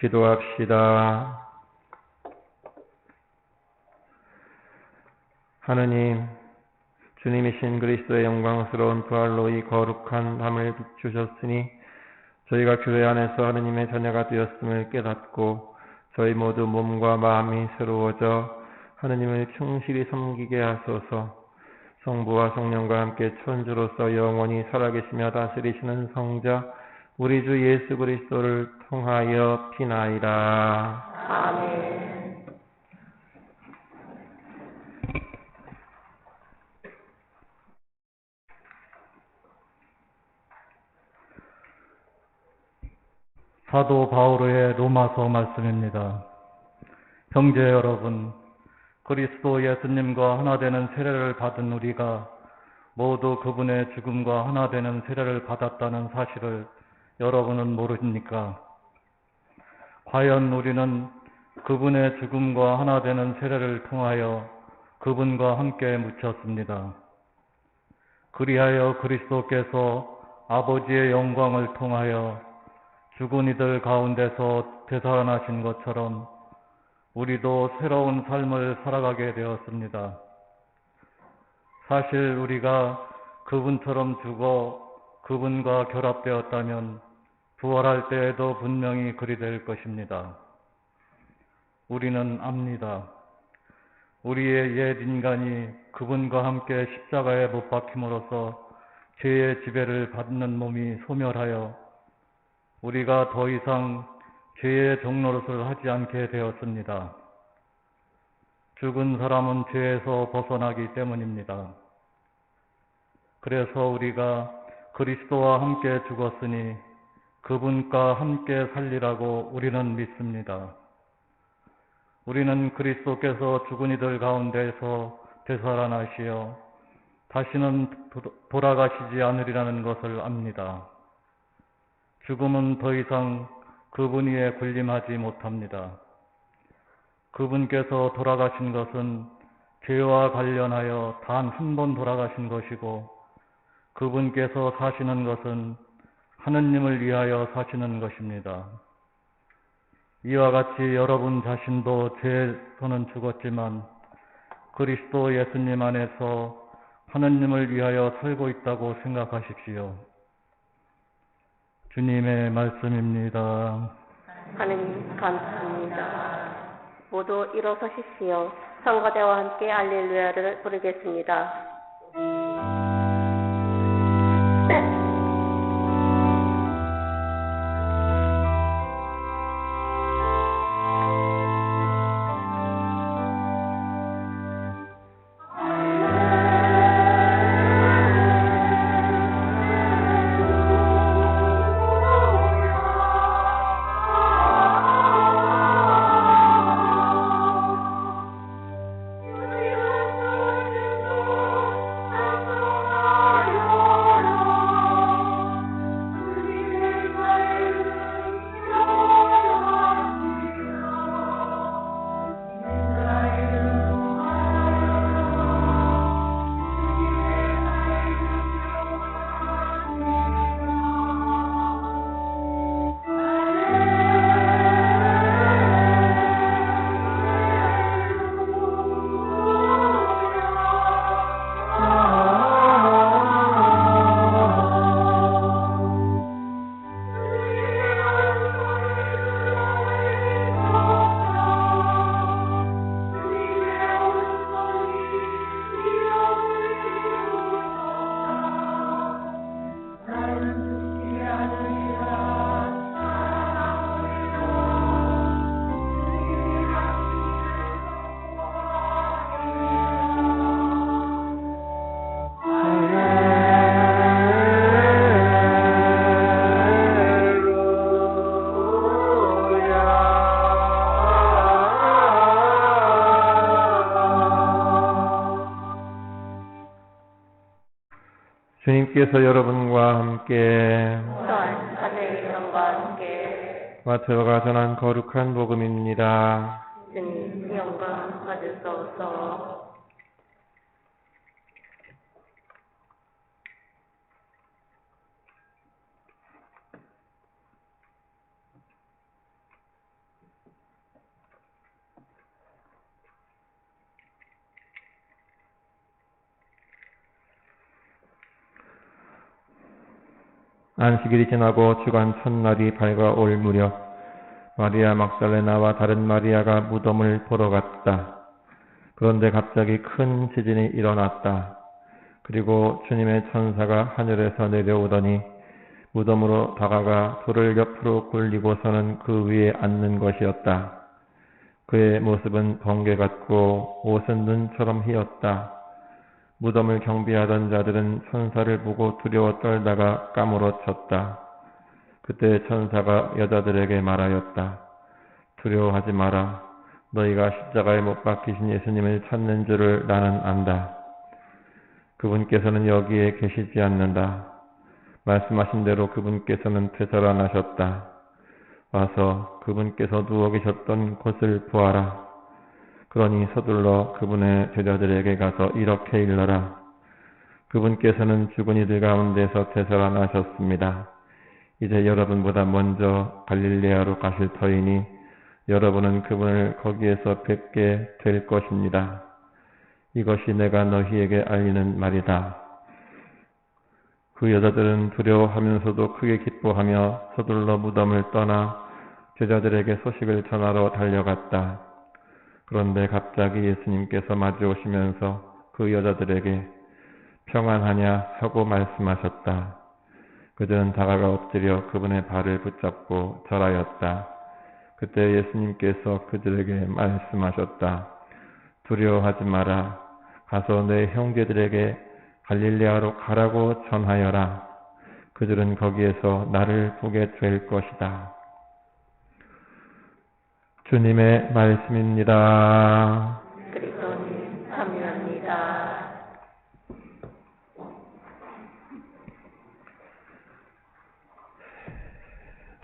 기도합시다. 하느님, 주님이신 그리스도의 영광스러운 부활로 이 거룩한 밤을 비추셨으니 저희가 교회 안에서 하느님의 자녀가 되었음을 깨닫고 저희 모두 몸과 마음이 새로워져 하느님을 충실히 섬기게 하소서. 성부와 성령과 함께 천주로서 영원히 살아계시며 다스리시는 성자 우리 주 예수 그리스도를 통하여 비나이다. 아멘. 사도 바오로의 로마서 말씀입니다. 형제 여러분, 그리스도 예수님과 하나 되는 세례를 받은 우리가 모두 그분의 죽음과 하나 되는 세례를 받았다는 사실을 여러분은 모르십니까? 과연 우리는 그분의 죽음과 하나 되는 세례를 통하여 그분과 함께 묻혔습니다. 그리하여 그리스도께서 아버지의 영광을 통하여 죽은 이들 가운데서 되살아나신 것처럼 우리도 새로운 삶을 살아가게 되었습니다. 사실 우리가 그분처럼 죽어 그분과 결합되었다면 부활할 때에도 분명히 그리 될 것입니다. 우리는 압니다. 우리의 옛 인간이 그분과 함께 십자가에 못 박힘으로써 죄의 지배를 받는 몸이 소멸하여 우리가 더 이상 죄의 종노릇을 하지 않게 되었습니다. 죽은 사람은 죄에서 벗어나기 때문입니다. 그래서 우리가 그리스도와 함께 죽었으니 그분과 함께 살리라고 우리는 믿습니다. 우리는 그리스도께서 죽은 이들 가운데서 되살아나시어 다시는 돌아가시지 않으리라는 것을 압니다. 죽음은 더 이상 그분 위에 군림하지 못합니다. 그분께서 돌아가신 것은 죄와 관련하여 단 한 번 돌아가신 것이고 그분께서 사시는 것은 하느님을 위하여 사시는 것입니다. 이와 같이 여러분 자신도 죄에서는 죽었지만 그리스도 예수님 안에서 하느님을 위하여 살고 있다고 생각하십시오. 주님의 말씀입니다. 하느님 감사합니다. 모두 일어서십시오. 성가대와 함께 할렐루야를 부르겠습니다. 주님께서 여러분과 함께 또한 하늘의 영과 함께 마태오가 전한 거룩한 복음입니다. 주님 영광 받으소서. 안식일이 지나고 주간 첫날이 밝아올 무렵 마리아 막달레나와 다른 마리아가 무덤을 보러 갔다. 그런데 갑자기 큰 지진이 일어났다. 그리고 주님의 천사가 하늘에서 내려오더니 무덤으로 다가가 돌을 옆으로 굴리고서는 그 위에 앉는 것이었다. 그의 모습은 번개 같고 옷은 눈처럼 희었다. 무덤을 경비하던 자들은 천사를 보고 두려워 떨다가 까무러쳤다. 그때 천사가 여자들에게 말하였다. 두려워하지 마라. 너희가 십자가에 못 박히신 예수님을 찾는 줄을 나는 안다. 그분께서는 여기에 계시지 않는다. 말씀하신 대로 그분께서는 되살아나셨다. 와서 그분께서 누워 계셨던 곳을 보아라. 그러니 서둘러 그분의 제자들에게 가서 이렇게 일러라. 그분께서는 죽은 이들 가운데서 되살아나셨습니다. 이제 여러분보다 먼저 갈릴레아로 가실 터이니 여러분은 그분을 거기에서 뵙게 될 것입니다. 이것이 내가 너희에게 알리는 말이다. 그 여자들은 두려워하면서도 크게 기뻐하며 서둘러 무덤을 떠나 제자들에게 소식을 전하러 달려갔다. 그런데 갑자기 예수님께서 마주 오시면서 그 여자들에게 평안하냐 하고 말씀하셨다. 그들은 다가가 엎드려 그분의 발을 붙잡고 절하였다. 그때 예수님께서 그들에게 말씀하셨다. 두려워하지 마라. 가서 내 형제들에게 갈릴레아로 가라고 전하여라. 그들은 거기에서 나를 보게 될 것이다. 주님의 말씀입니다. 그리스도님 참여합니다.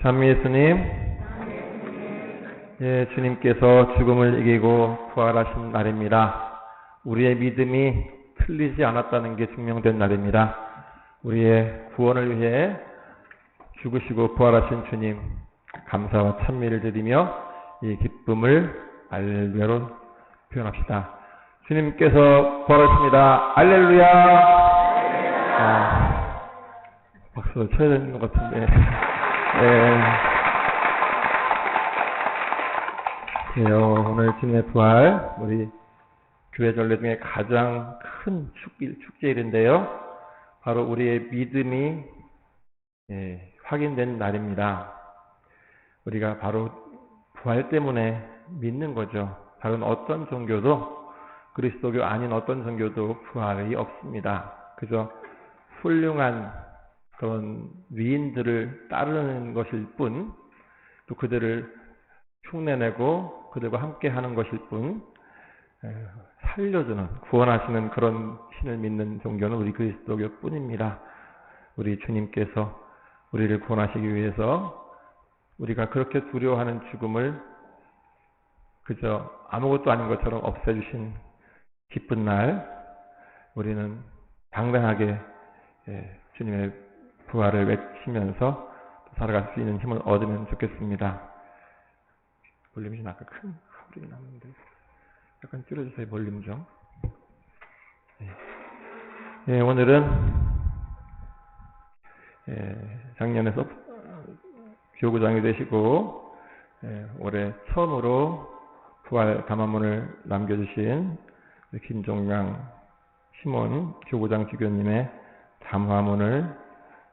참 예수님, 예, 주님께서 죽음을 이기고 부활하신 날입니다. 우리의 믿음이 틀리지 않았다는 게 증명된 날입니다. 우리의 구원을 위해 죽으시고 부활하신 주님, 감사와 찬미를 드리며 이 기쁨을 할렐루야로 표현합시다. 주님께서 부활하십니다. 할렐루야! 박수 쳐야 되는 것 같은데. 오늘 주님의 부활, 우리 교회 전례 중에 가장 큰 축제일인데요. 바로 우리의 믿음이 확인된 날입니다. 우리가 바로 부활 때문에 믿는 거죠. 다른 어떤 종교도, 그리스도교 아닌 어떤 종교도 부활이 없습니다. 그저 훌륭한 그런 위인들을 따르는 것일 뿐, 또 그들을 흉내내고 그들과 함께 하는 것일 뿐, 살려주는, 구원하시는 그런 신을 믿는 종교는 우리 그리스도교 뿐입니다. 우리 주님께서 우리를 구원하시기 위해서 우리가 그렇게 두려워하는 죽음을 그저 아무것도 아닌 것처럼 없애주신 기쁜 날, 우리는 당당하게 주님의 부활을 외치면서 살아갈 수 있는 힘을 얻으면 좋겠습니다. 볼륨이 좀 아까 큰 소리 나는데 약간 줄여주세요. 볼륨 좀. 오늘은 작년에서 교구장이 되시고 올해 처음으로 부활 담화문을 남겨주신 김종강 시몬 교구장 주교님의 담화문을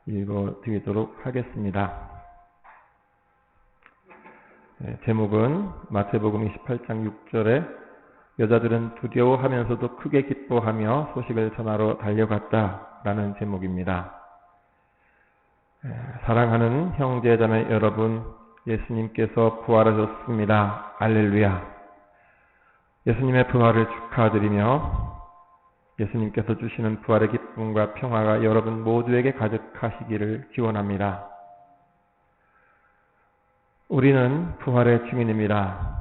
읽어드리도록 하겠습니다. 제목은 마태복음 28장 6절에 여자들은 두려워하면서도 크게 기뻐하며 소식을 전하러 달려갔다라는 제목입니다. 사랑하는 형제자매 여러분, 예수님께서 부활하셨습니다. 할렐루야. 예수님의 부활을 축하드리며 예수님께서 주시는 부활의 기쁨과 평화가 여러분 모두에게 가득하시기를 기원합니다. 우리는 부활의 증인입니다.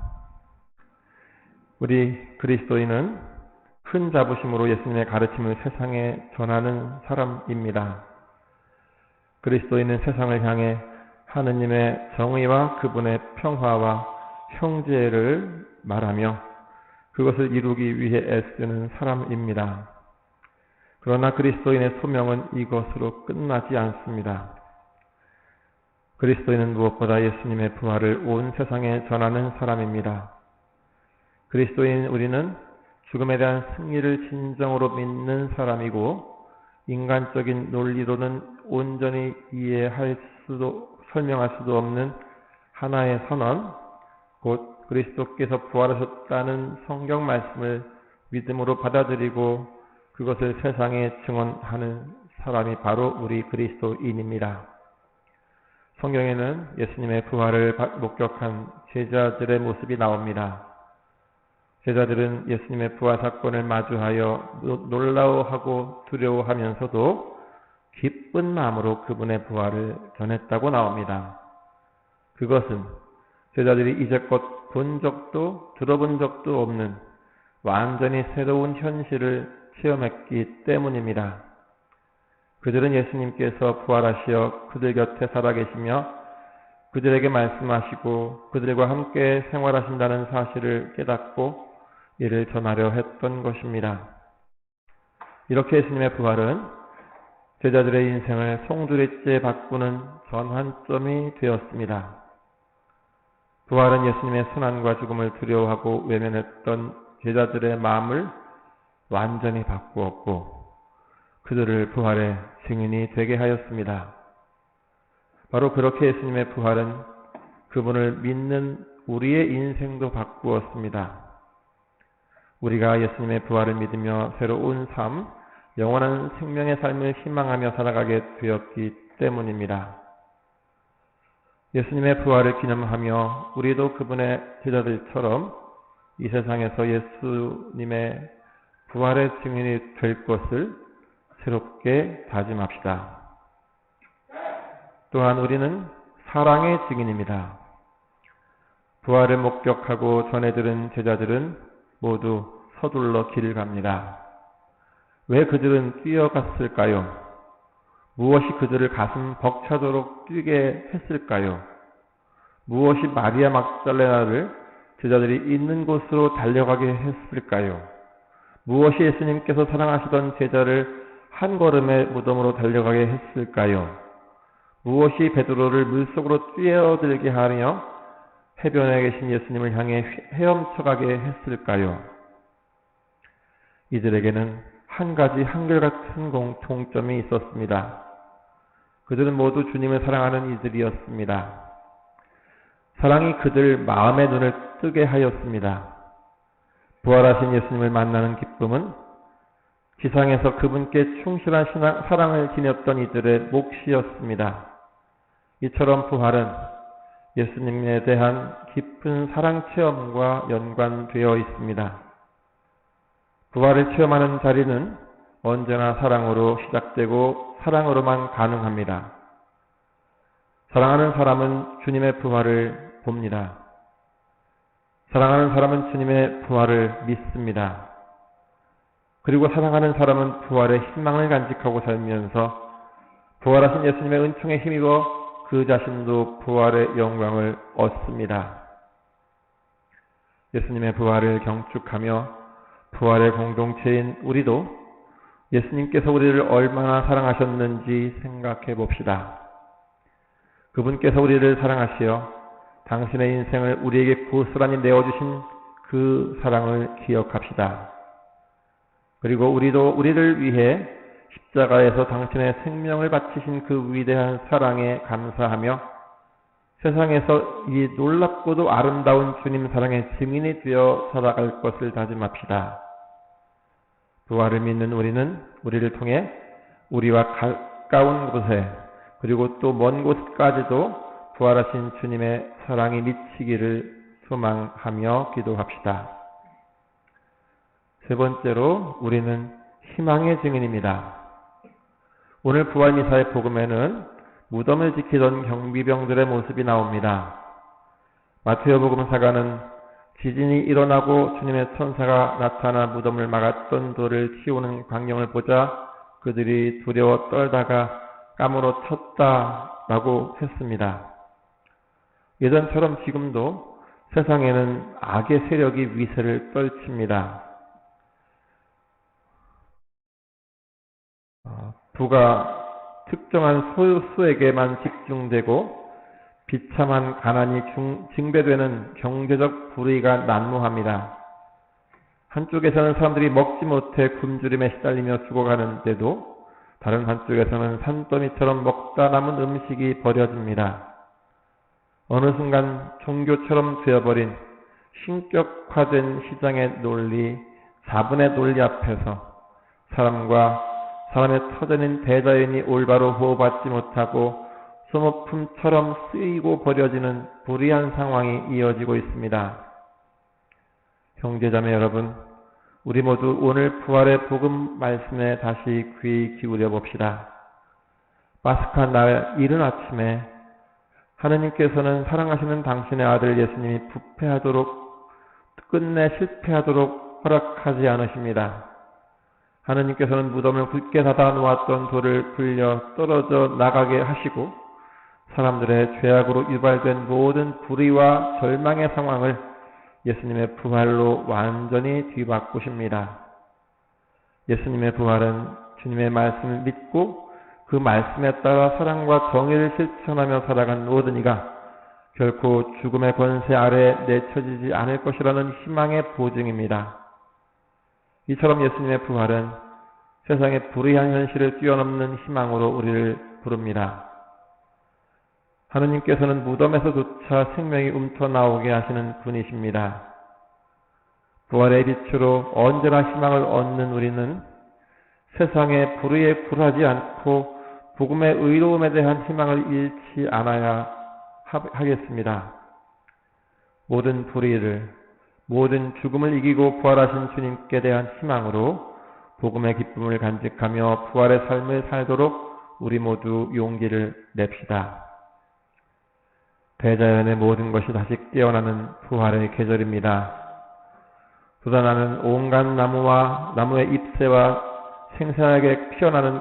우리 그리스도인은 큰 자부심으로 예수님의 가르침을 세상에 전하는 사람입니다. 그리스도인은 세상을 향해 하느님의 정의와 그분의 평화와 형제를 말하며 그것을 이루기 위해 애쓰는 사람입니다. 그러나 그리스도인의 소명은 이것으로 끝나지 않습니다. 그리스도인은 무엇보다 예수님의 부활을 온 세상에 전하는 사람입니다. 그리스도인 우리는 죽음에 대한 승리를 진정으로 믿는 사람이고 인간적인 논리로는 온전히 설명할 수도 없는 하나의 선언, 곧 그리스도께서 부활하셨다는 성경 말씀을 믿음으로 받아들이고 그것을 세상에 증언하는 사람이 바로 우리 그리스도인입니다. 성경에는 예수님의 부활을 목격한 제자들의 모습이 나옵니다. 제자들은 예수님의 부활 사건을 마주하여 놀라워하고 두려워하면서도 기쁜 마음으로 그분의 부활을 전했다고 나옵니다. 그것은 제자들이 이제껏 본 적도 들어본 적도 없는 완전히 새로운 현실을 체험했기 때문입니다. 그들은 예수님께서 부활하시어 그들 곁에 살아계시며 그들에게 말씀하시고 그들과 함께 생활하신다는 사실을 깨닫고 이를 전하려 했던 것입니다. 이렇게 예수님의 부활은 제자들의 인생을 송두리째 바꾸는 전환점이 되었습니다. 부활은 예수님의 순환과 죽음을 두려워하고 외면했던 제자들의 마음을 완전히 바꾸었고 그들을 부활의 증인이 되게 하였습니다. 바로 그렇게 예수님의 부활은 그분을 믿는 우리의 인생도 바꾸었습니다. 우리가 예수님의 부활을 믿으며 새로운 삶, 영원한 생명의 삶을 희망하며 살아가게 되었기 때문입니다. 예수님의 부활을 기념하며 우리도 그분의 제자들처럼 이 세상에서 예수님의 부활의 증인이 될 것을 새롭게 다짐합시다. 또한 우리는 사랑의 증인입니다. 부활을 목격하고 전해들은 제자들은 모두 서둘러 길을 갑니다. 왜 그들은 뛰어갔을까요? 무엇이 그들을 가슴 벅차도록 뛰게 했을까요? 무엇이 마리아 막달레나를 제자들이 있는 곳으로 달려가게 했을까요? 무엇이 예수님께서 사랑하시던 제자를 한 걸음의 무덤으로 달려가게 했을까요? 무엇이 베드로를 물속으로 뛰어들게 하며 해변에 계신 예수님을 향해 헤엄쳐가게 했을까요? 이들에게는 한 가지 한결같은 공통점이 있었습니다. 그들은 모두 주님을 사랑하는 이들이었습니다. 사랑이 그들 마음의 눈을 뜨게 하였습니다. 부활하신 예수님을 만나는 기쁨은 지상에서 그분께 충실한 사랑을 지녔던 이들의 몫이었습니다. 이처럼 부활은 예수님에 대한 깊은 사랑 체험과 연관되어 있습니다. 부활을 체험하는 자리는 언제나 사랑으로 시작되고 사랑으로만 가능합니다. 사랑하는 사람은 주님의 부활을 봅니다. 사랑하는 사람은 주님의 부활을 믿습니다. 그리고 사랑하는 사람은 부활의 희망을 간직하고 살면서 부활하신 예수님의 은총에 힘입어 그 자신도 부활의 영광을 얻습니다. 예수님의 부활을 경축하며 부활의 공동체인 우리도 예수님께서 우리를 얼마나 사랑하셨는지 생각해 봅시다. 그분께서 우리를 사랑하시어 당신의 인생을 우리에게 고스란히 내어주신 그 사랑을 기억합시다. 그리고 우리도 우리를 위해 십자가에서 당신의 생명을 바치신 그 위대한 사랑에 감사하며 세상에서 이 놀랍고도 아름다운 주님 사랑의 증인이 되어 살아갈 것을 다짐합시다. 부활을 믿는 우리는 우리를 통해 우리와 가까운 곳에 그리고 또 먼 곳까지도 부활하신 주님의 사랑이 미치기를 소망하며 기도합시다. 세 번째로 우리는 희망의 증인입니다. 오늘 부활 미사의 복음에는 무덤을 지키던 경비병들의 모습이 나옵니다. 마테오 복음사가는 지진이 일어나고 주님의 천사가 나타나 무덤을 막았던 돌을 치우는 광경을 보자 그들이 두려워 떨다가 깜으로 쳤다라고 했습니다. 예전처럼 지금도 세상에는 악의 세력이 위세를 떨칩니다. 부가 특정한 소수에게만 집중되고 비참한 가난이 징배되는 경제적 불의가 난무합니다. 한쪽에서는 사람들이 먹지 못해 굶주림에 시달리며 죽어가는데도 다른 한쪽에서는 산더미처럼 먹다 남은 음식이 버려집니다. 어느 순간 종교처럼 되어버린 신격화된 시장의 논리, 자본의 논리 앞에서 사람과 사람의 터전인 대자연이 올바로 호흡받지 못하고 소모품처럼 쓰이고 버려지는 불의한 상황이 이어지고 있습니다. 형제자매 여러분, 우리 모두 오늘 부활의 복음 말씀에 다시 귀 기울여 봅시다. 파스카 날 이른 아침에 하느님께서는 사랑하시는 당신의 아들 예수님이 부패하도록, 끝내 실패하도록 허락하지 않으십니다. 하느님께서는 무덤을 굳게 닫아 놓았던 돌을 굴려 떨어져 나가게 하시고 사람들의 죄악으로 유발된 모든 불의와 절망의 상황을 예수님의 부활로 완전히 뒤바꾸십니다. 예수님의 부활은 주님의 말씀을 믿고 그 말씀에 따라 사랑과 정의를 실천하며 살아간 모든 이가 결코 죽음의 권세 아래 내쳐지지 않을 것이라는 희망의 보증입니다. 이처럼 예수님의 부활은 세상의 불의한 현실을 뛰어넘는 희망으로 우리를 부릅니다. 하느님께서는 무덤에서조차 생명이 움터나오게 하시는 분이십니다. 부활의 빛으로 언제나 희망을 얻는 우리는 세상의 불의에 굴하지 않고 복음의 의로움에 대한 희망을 잃지 않아야 하겠습니다. 모든 불의를, 모든 죽음을 이기고 부활하신 주님께 대한 희망으로 복음의 기쁨을 간직하며 부활의 삶을 살도록 우리 모두 용기를 냅시다. 대자연의 모든 것이 다시 깨어나는 부활의 계절입니다. 돋아나는 온갖 나무와 나무의 잎새와 생생하게 피어나는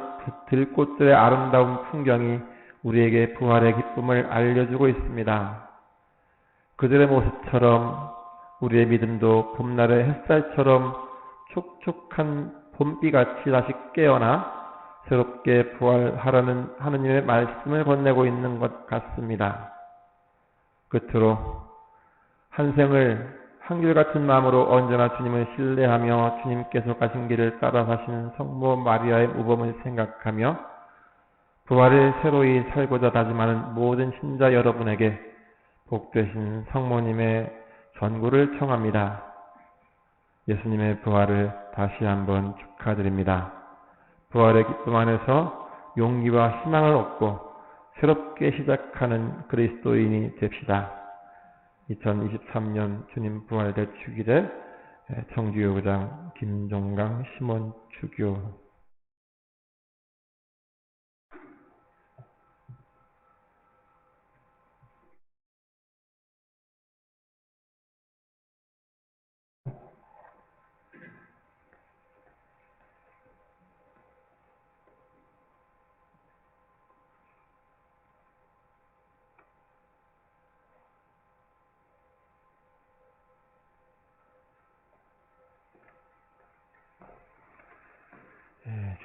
들꽃들의 아름다운 풍경이 우리에게 부활의 기쁨을 알려주고 있습니다. 그들의 모습처럼 우리의 믿음도 봄날의 햇살처럼 촉촉한 봄비같이 다시 깨어나 새롭게 부활하라는 하느님의 말씀을 건네고 있는 것 같습니다. 끝으로 한 생을 한결같은 마음으로 언제나 주님을 신뢰하며 주님께서 가신 길을 따라 사시는 성모 마리아의 모범을 생각하며 부활을 새로이 살고자 다짐하는 모든 신자 여러분에게 복되신 성모님의 전구를 청합니다. 예수님의 부활을 다시 한번 축하드립니다. 부활의 기쁨 안에서 용기와 희망을 얻고 새롭게 시작하는 그리스도인이 됩시다. 2023년 주님 부활절 주기대 청주교구장 김종강 심원 주교.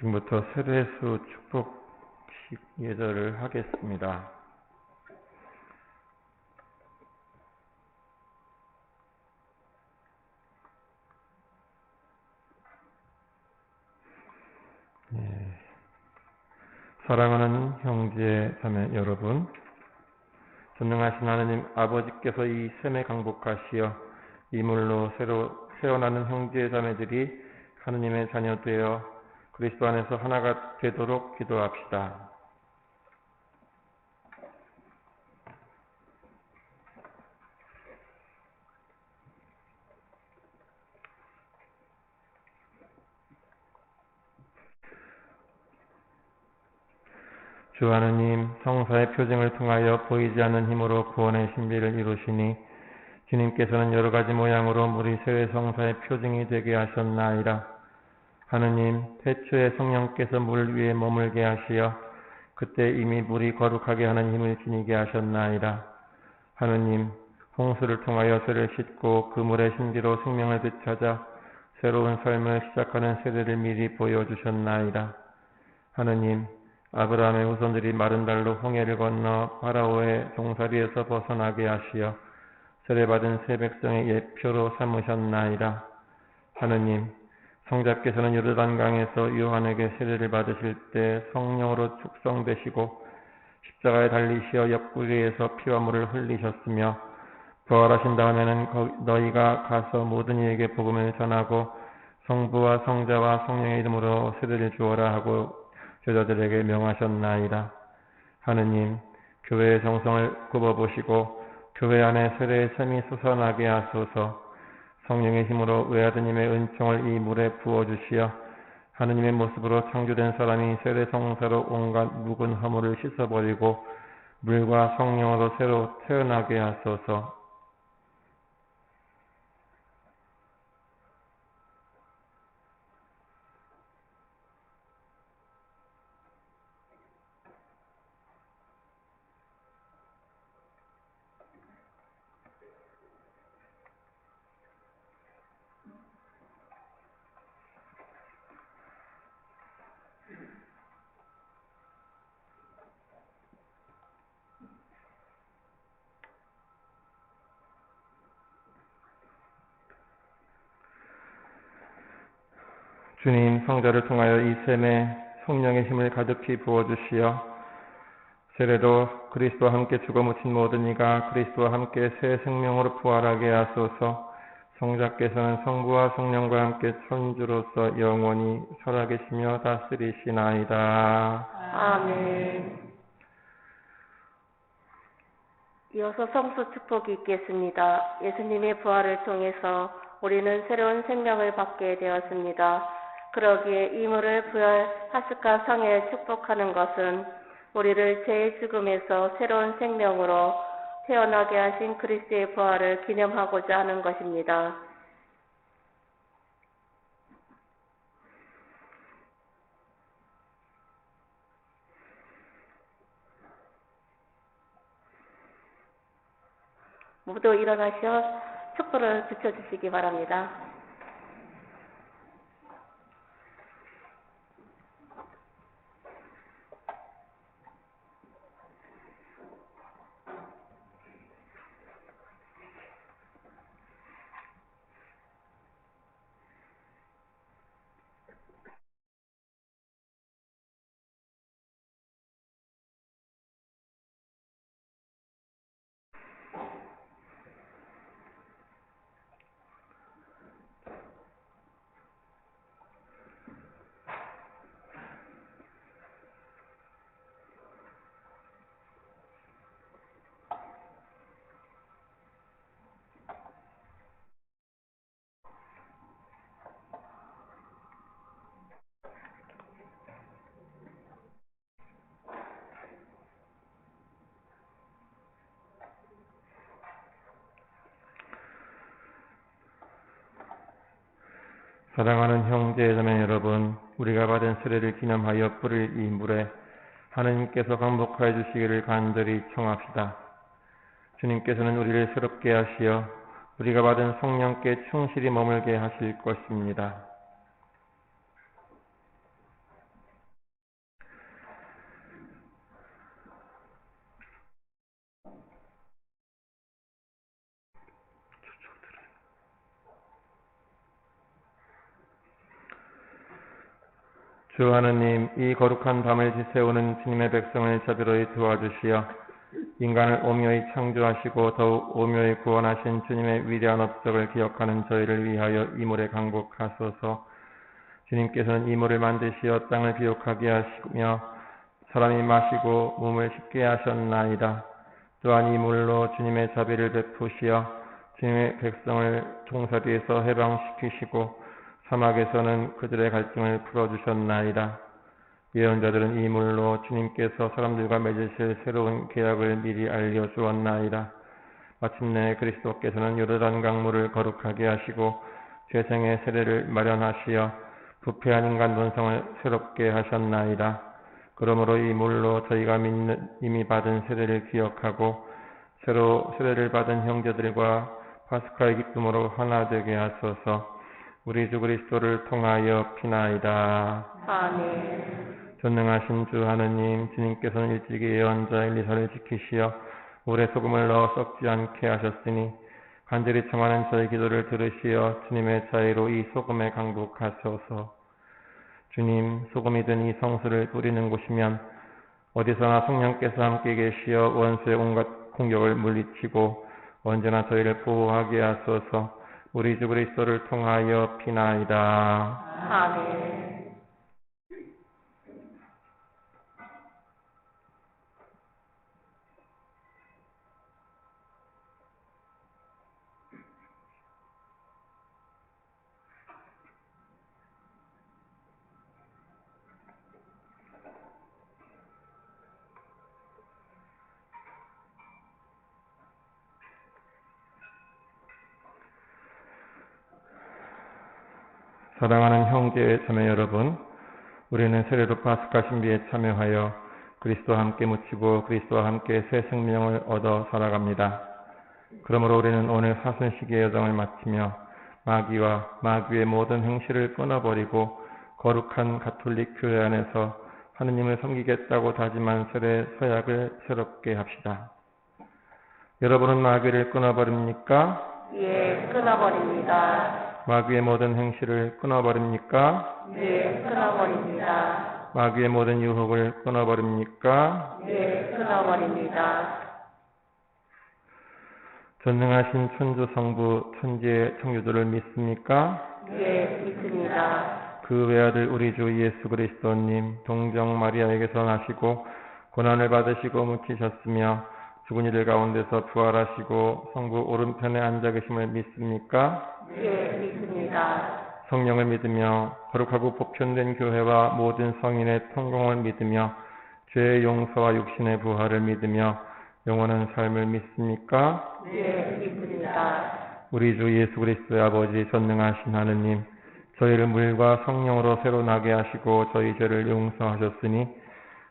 지금부터 세례수 축복식 예절을 하겠습니다. 사랑하는 형제 자매 여러분, 전능하신 하느님 아버지께서 이 셈에 강복하시어 이물로 새로 세어나는 형제 자매들이 하느님의 자녀 되어 그리스도 안에서 하나가 되도록 기도합시다. 주 하느님, 성사의 표징을 통하여 보이지 않는 힘으로 구원의 신비를 이루시니 주님께서는 여러 가지 모양으로 물이 세례 성사의 표징이 되게 하셨나이다. 하느님, 태초에 성령께서 물 위에 머물게 하시어 그때 이미 물이 거룩하게 하는 힘을 지니게 하셨나이다. 하느님, 홍수를 통하여 죄를 씻고 그 물의 신비로 생명을 되찾아 새로운 삶을 시작하는 세대를 미리 보여주셨나이다. 하느님, 아브라함의 후손들이 마른 달로 홍해를 건너 파라오의 종살이에서 벗어나게 하시어 세례받은 새 백성의 예표로 삼으셨나이다. 하느님, 성자께서는 요르단강에서 요한에게 세례를 받으실 때 성령으로 축성되시고 십자가에 달리시어 옆구리에서 피와 물을 흘리셨으며 부활하신 다음에는 너희가 가서 모든 이에게 복음을 전하고 성부와 성자와 성령의 이름으로 세례를 주어라 하고 제자들에게 명하셨나이다. 하느님, 교회의 정성을 굽어보시고 교회 안에 세례의 샘이 솟아나게 하소서. 성령의 힘으로 외아드님의 은총을 이 물에 부어주시어 하느님의 모습으로 창조된 사람이 세례성사로 온갖 묵은 허물을 씻어버리고 물과 성령으로 새로 태어나게 하소서. 주님, 성자를 통하여 이 셈에 성령의 힘을 가득히 부어주시어 세례도 그리스도와 함께 죽어 묻힌 모든 이가 그리스도와 함께 새 생명으로 부활하게 하소서. 성자께서는 성부와 성령과 함께 천주로서 영원히 살아계시며 다스리시나이다. 아멘. 이어서 성수 축복이 있겠습니다. 예수님의 부활을 통해서 우리는 새로운 생명을 받게 되었습니다. 그러기에 이 물을 부활 파스카 성에 축복하는 것은 우리를 죄의 죽음에서 새로운 생명으로 태어나게 하신 그리스도의 부활을 기념하고자 하는 것입니다. 모두 일어나셔 촛불을 비춰주시기 바랍니다. 사랑하는 형제자매 여러분, 우리가 받은 세례를 기념하여 뿌릴 이 물에 하느님께서 강복하여 주시기를 간절히 청합시다. 주님께서는 우리를 새롭게 하시어 우리가 받은 성령께 충실히 머물게 하실 것입니다. 주 하느님, 이 거룩한 밤을 지새우는 주님의 백성을 자비로이 도와주시어 인간을 오묘히 창조하시고 더욱 오묘히 구원하신 주님의 위대한 업적을 기억하는 저희를 위하여 이 물에 강복하소서. 주님께서는 이 물을 만드시어 땅을 비옥하게 하시며 사람이 마시고 몸을 쉽게 하셨나이다. 또한 이 물로 주님의 자비를 베푸시어 주님의 백성을 종살이에서 해방시키시고 사막에서는 그들의 갈증을 풀어주셨나이다. 예언자들은 이 물로 주님께서 사람들과 맺으실 새로운 계약을 미리 알려주었나이다. 마침내 그리스도께서는 요르단 강물을 거룩하게 하시고 죄생의 세례를 마련하시어 부패한 인간 본성을 새롭게 하셨나이다. 그러므로 이 물로 저희가 믿는 이미 받은 세례를 기억하고 새로 세례를 받은 형제들과 파스카의 기쁨으로 하나 되게 하소서. 우리 주 그리스도를 통하여 피나이다. 아멘. 전능하신 주 하느님, 주님께서는 일찍이 예언자 엘리사를 지키시어 물에 소금을 넣어 썩지 않게 하셨으니 간절히 청하는 저희 기도를 들으시어 주님의 자애로 이 소금에 강복하소서. 주님, 소금이 된 이 성수를 뿌리는 곳이면 어디서나 성령께서 함께 계시어 원수의 온갖 공격을 물리치고 언제나 저희를 보호하게 하소서. 우리 주 그리스도를 통하여 피나이다. 아멘. 사랑하는 형제 자매 여러분, 우리는 세례로 파스카 신비에 참여하여 그리스도와 함께 묻히고 그리스도와 함께 새 생명을 얻어 살아갑니다. 그러므로 우리는 오늘 사순시기의 여정을 마치며 마귀와 마귀의 모든 행실을 끊어버리고 거룩한 가톨릭 교회 안에서 하느님을 섬기겠다고 다짐한 세례 서약을 새롭게 합시다. 여러분은 마귀를 끊어버립니까? 예, 끊어버립니다. 마귀의 모든 행실을 끊어버립니까? 예, 끊어버립니다. 마귀의 모든 유혹을 끊어버립니까? 예, 끊어버립니다. 전능하신 천주 성부 천지의 청주들을 믿습니까? 예, 믿습니다. 그 외아들 우리 주 예수 그리스도님 동정 마리아에게서 나시고 고난을 받으시고 묻히셨으며 죽은 이들 가운데서 부활하시고 성부 오른편에 앉아 계심을 믿습니까? 예, 믿습니다. 성령을 믿으며 거룩하고 보편된 교회와 모든 성인의 통공을 믿으며 죄의 용서와 육신의 부활을 믿으며 영원한 삶을 믿습니까? 예, 믿습니다. 우리 주 예수 그리스도의 아버지 전능하신 하느님, 저희를 물과 성령으로 새로 나게 하시고 저희 죄를 용서하셨으니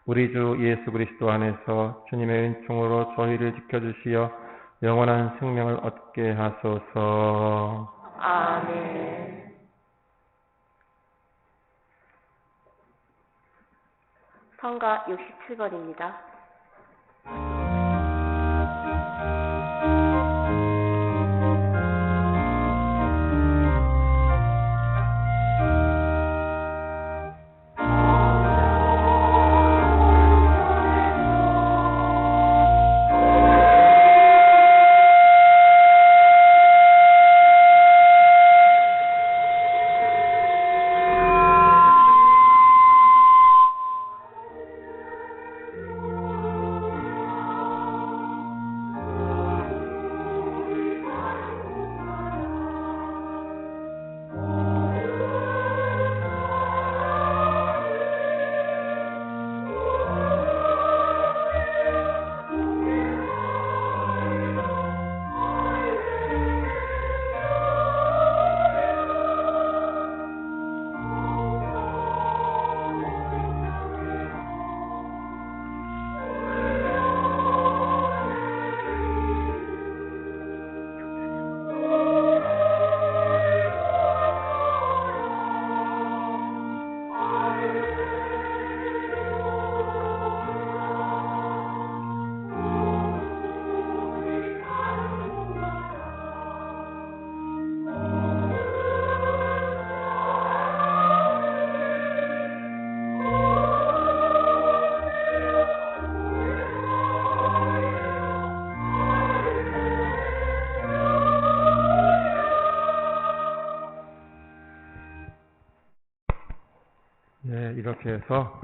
우리 주 예수 그리스도 안에서 주님의 은총으로 저희를 지켜주시어 영원한 생명을 얻게 하소서. 아멘. 성가 67번입니다. 네, 이렇게 해서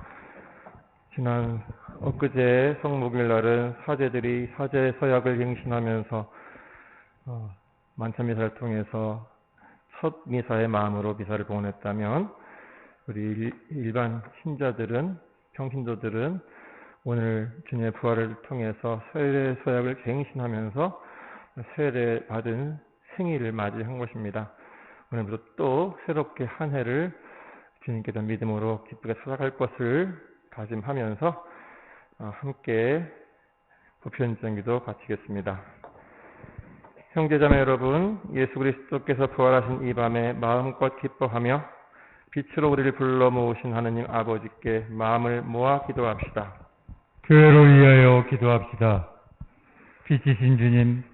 지난 엊그제 성목일 날은 사제들이 사제 서약을 갱신하면서 만찬미사를 통해서 첫 미사의 마음으로 미사를 봉헌했다면 우리 일반 신자들은 평신도들은 오늘 주님의 부활을 통해서 세례 서약을 갱신하면서 세례 받은 생일을 맞이한 것입니다. 오늘부터 또 새롭게 한 해를 주님께 대한 믿음으로 기쁘게 살아갈 것을 다짐하면서 함께 보편정기도 바치겠습니다. 형제자매 여러분, 예수 그리스도께서 부활하신 이 밤에 마음껏 기뻐하며 빛으로 우리를 불러 모으신 하느님 아버지께 마음을 모아 기도합시다. 교회를 위하여 기도합시다. 빛이신 주님,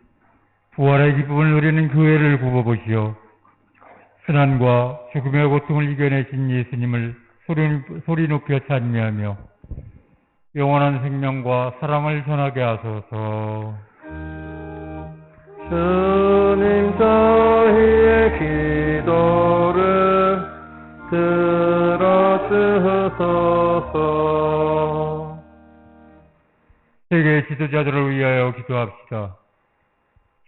부활의 기쁨을 누리는 교회를 굽어보시오. 순환과 죽음의 고통을 이겨내신 예수님을 소리 높여 찬미하며 영원한 생명과 사랑을 전하게 하소서. 주님 저희의 기도를 들어주소서. 세계 지도자들을 위하여 기도합시다.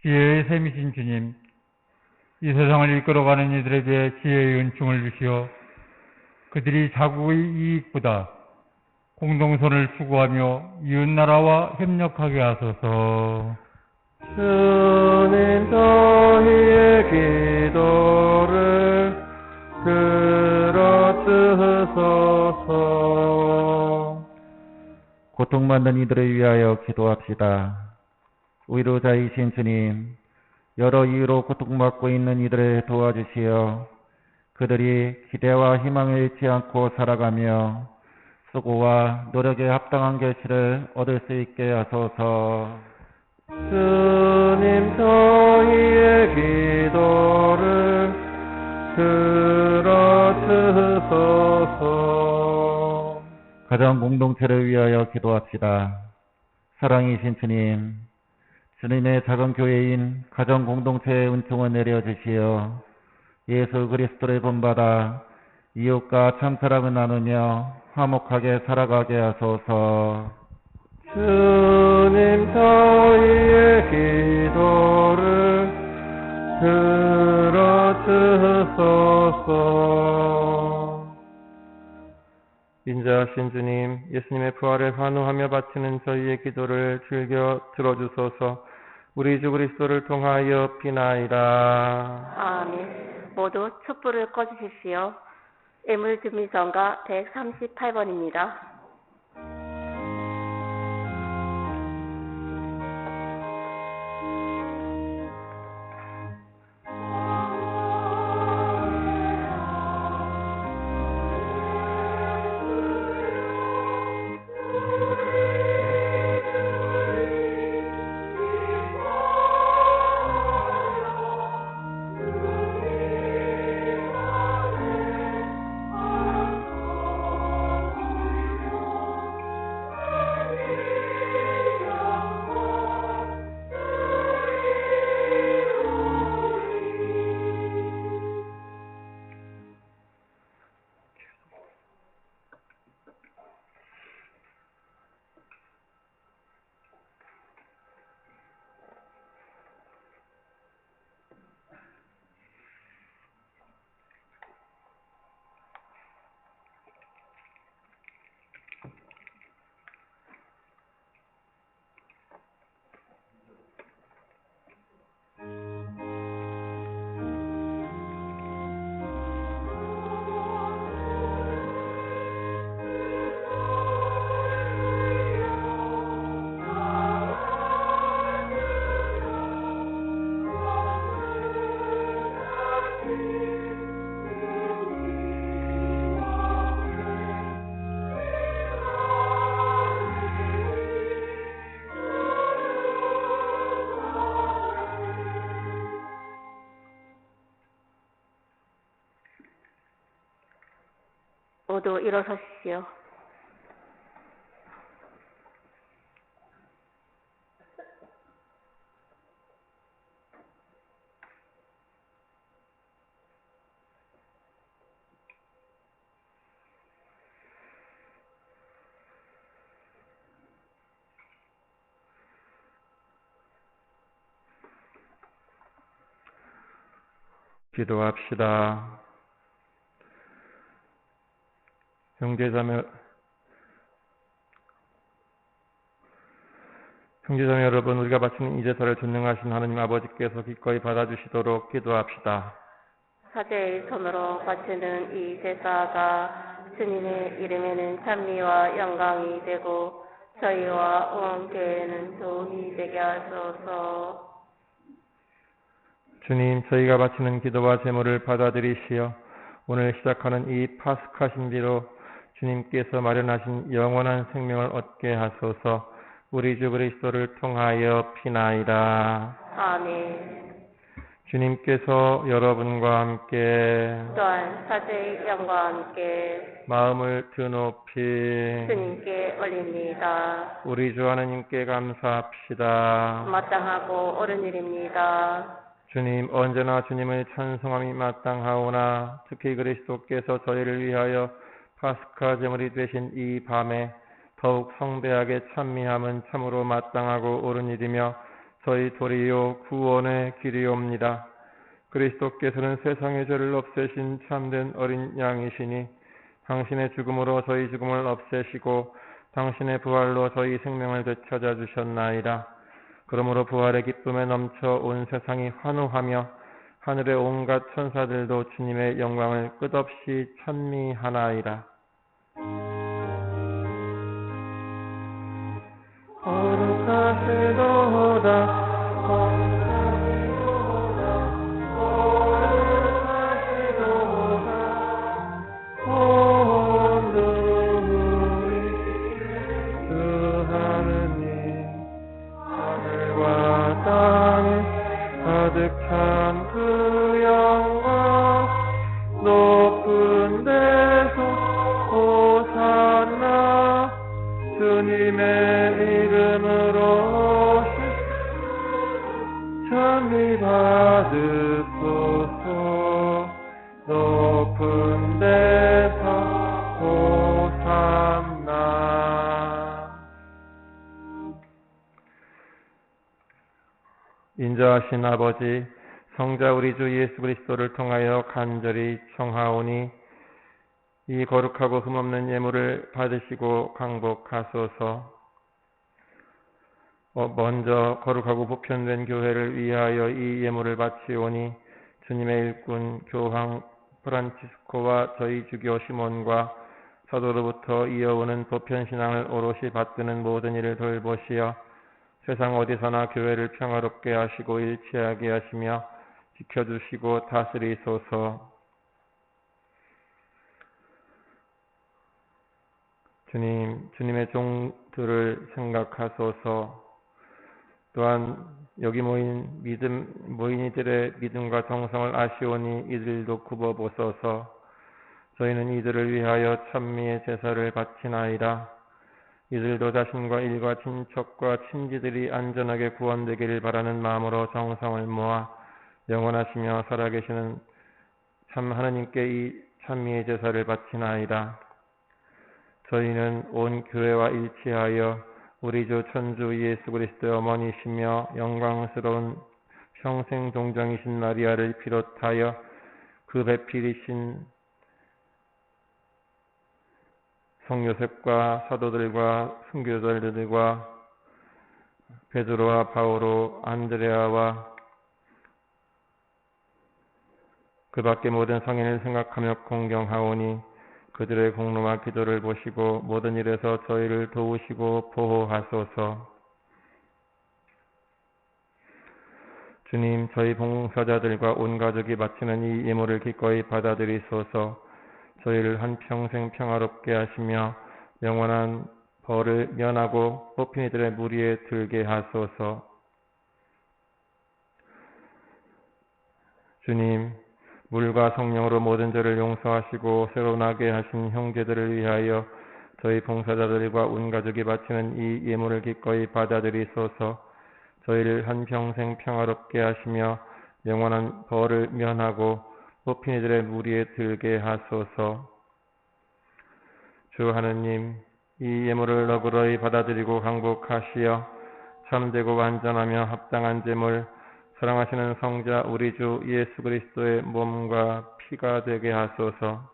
지혜의 샘이신 주님, 이 세상을 이끌어가는 이들에게 지혜의 은총을 주시어 그들이 자국의 이익보다 공동선을 추구하며 이웃나라와 협력하게 하소서. 주님 저희의 기도를 고통받는 이들을 위하여 기도합시다. 위로자이신 주님, 여러 이유로 고통받고 있는 이들을 도와주시어 그들이 기대와 희망을 잃지 않고 살아가며 수고와 노력에 합당한 결실을 얻을 수 있게 하소서. 주님 저희의 기도를 들어주소서. 가정 공동체를 위하여 기도합시다. 사랑이신 주님, 주님의 작은 교회인 가정 공동체의 은총을 내려주시어 예수 그리스도를 본받아 이웃과 참 사랑을 나누며 화목하게 살아가게 하소서. 주님 저희의 기도를 들어주소서. 인자하신 주님, 예수님의 부활을 환호하며 바치는 저희의 기도를 즐겨 들어주소서. 우리 주 그리스도를 통하여 비나이다. 아멘. 모두 촛불을 꺼주십시오. 애물주민선가 138번입니다. 모두 일어서십시오. 기도합시다. 형제자매 여러분, 우리가 바치는 이 제사를 전능하신 하느님 아버지께서 기꺼이 받아주시도록 기도합시다. 사제의 손으로 바치는 이 제사가 주님의 이름에는 찬미와 영광이 되고 저희와 온 교회는 도움이 되게 하소서. 주님, 저희가 바치는 기도와 제물을 받아들이시어 오늘 시작하는 이 파스카 신비로 주님께서 마련하신 영원한 생명을 얻게 하소서. 우리 주 그리스도를 통하여 비나이다. 아멘. 주님께서 여러분과 함께 또한 사제의 영과 함께 마음을 드높이 주님께 올립니다. 우리 주 하나님께 감사합시다. 마땅하고 옳은 일입니다. 주님, 언제나 주님을 찬송함이 마땅하오나 특히 그리스도께서 저희를 위하여 파스카 제물이 되신 이 밤에 더욱 성대하게 찬미함은 참으로 마땅하고 옳은 일이며 저희 도리요 구원의 길이옵니다. 그리스도께서는 세상의 죄를 없애신 참된 어린 양이시니 당신의 죽음으로 저희 죽음을 없애시고 당신의 부활로 저희 생명을 되찾아 주셨나이다. 그러므로 부활의 기쁨에 넘쳐 온 세상이 환호하며 하늘의 온갖 천사들도 주님의 영광을 끝없이 찬미하나이다. 인자하신 아버지, 성자 우리 주 예수 그리스도를 통하여 간절히 청하오니 이 거룩하고 흠없는 예물을 받으시고 강복하소서. 먼저 거룩하고 보편된 교회를 위하여 이 예물을 바치오니 주님의 일꾼 교황 프란치스코와 저희 주교 시몬과 사도로부터 이어오는 보편신앙을 오롯이 받드는 모든 일을 돌보시어 세상 어디서나 교회를 평화롭게 하시고 일치하게 하시며 지켜주시고 다스리소서. 주님의 종들을 생각하소서. 또한 여기 모인 이들의 믿음과 정성을 아시오니 이들도 굽어보소서. 저희는 이들을 위하여 찬미의 제사를 바치나이다. 이들도 자신과 일과 친척과 친지들이 안전하게 구원되기를 바라는 마음으로 정성을 모아 영원하시며 살아계시는 참 하느님께 이 찬미의 제사를 바치나이다. 저희는 온 교회와 일치하여 우리 주 천주 예수 그리스도의 어머니시며 영광스러운 평생 동정이신 마리아를 비롯하여 그 배필이신 성요셉과 사도들과 순교자들과 베드로와 바오로 안드레아와 그 밖의 모든 성인을 생각하며 공경하오니 그들의 공로와 기도를 보시고 모든 일에서 저희를 도우시고 보호하소서. 주님, 저희 봉사자들과 온 가족이 바치는 이 예물을 기꺼이 받아들이소서. 저희를 한평생 평화롭게 하시며 영원한 벌을 면하고 뽑힌 이들의 무리에 들게 하소서. 주님, 물과 성령으로 모든 죄를 용서하시고 새로나게 하신 형제들을 위하여 저희 봉사자들과 온 가족이 바치는 이 예물을 기꺼이 받아들이소서. 저희를 한평생 평화롭게 하시며 영원한 벌을 면하고 뽑힌 이들의 무리에 들게 하소서. 주 하느님, 이 예물을 너그러이 받아들이고 강복하시어 참되고 완전하며 합당한 제물, 사랑하시는 성자 우리 주 예수 그리스도의 몸과 피가 되게 하소서.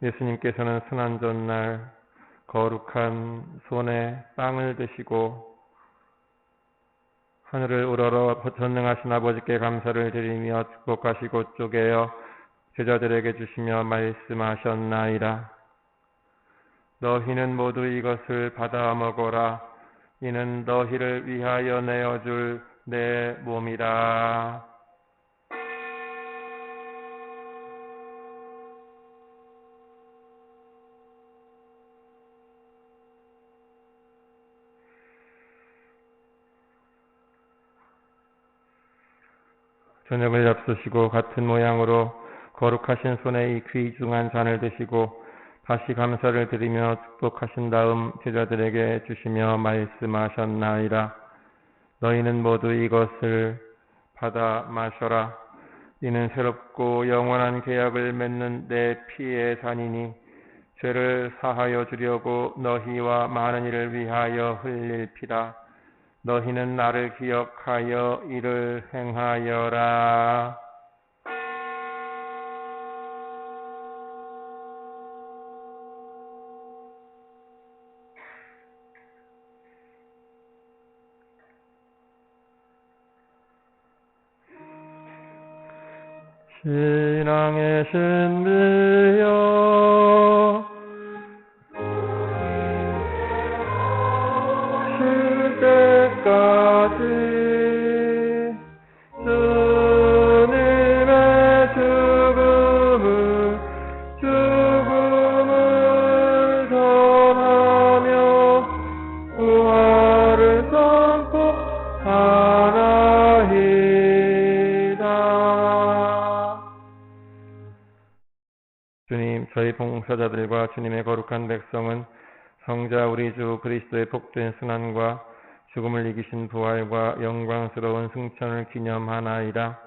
예수님께서는 순환 전날 거룩한 손에 빵을 드시고 하늘을 우러러 전능하신 아버지께 감사를 드리며 축복하시고 쪼개어 제자들에게 주시며 말씀하셨나이다. 너희는 모두 이것을 받아 먹어라. 이는 너희를 위하여 내어줄 내 몸이라. 저녁을 잡수시고 같은 모양으로 거룩하신 손에 이 귀중한 잔을 드시고 다시 감사를 드리며 축복하신 다음 제자들에게 주시며 말씀하셨나이다. 너희는 모두 이것을 받아 마셔라. 이는 새롭고 영원한 계약을 맺는 내 피의 잔이니 죄를 사하여 주려고 너희와 많은 이를 위하여 흘릴 피다. 너희는 나를 기억하여 이를 행하여라. 신앙의 신비여 주님, 저희 봉사자들과 주님의 거룩한 백성은 성자 우리 주 그리스도의 복된 순환과 죽음을 이기신 부활과 영광스러운 승천을 기념하나이다.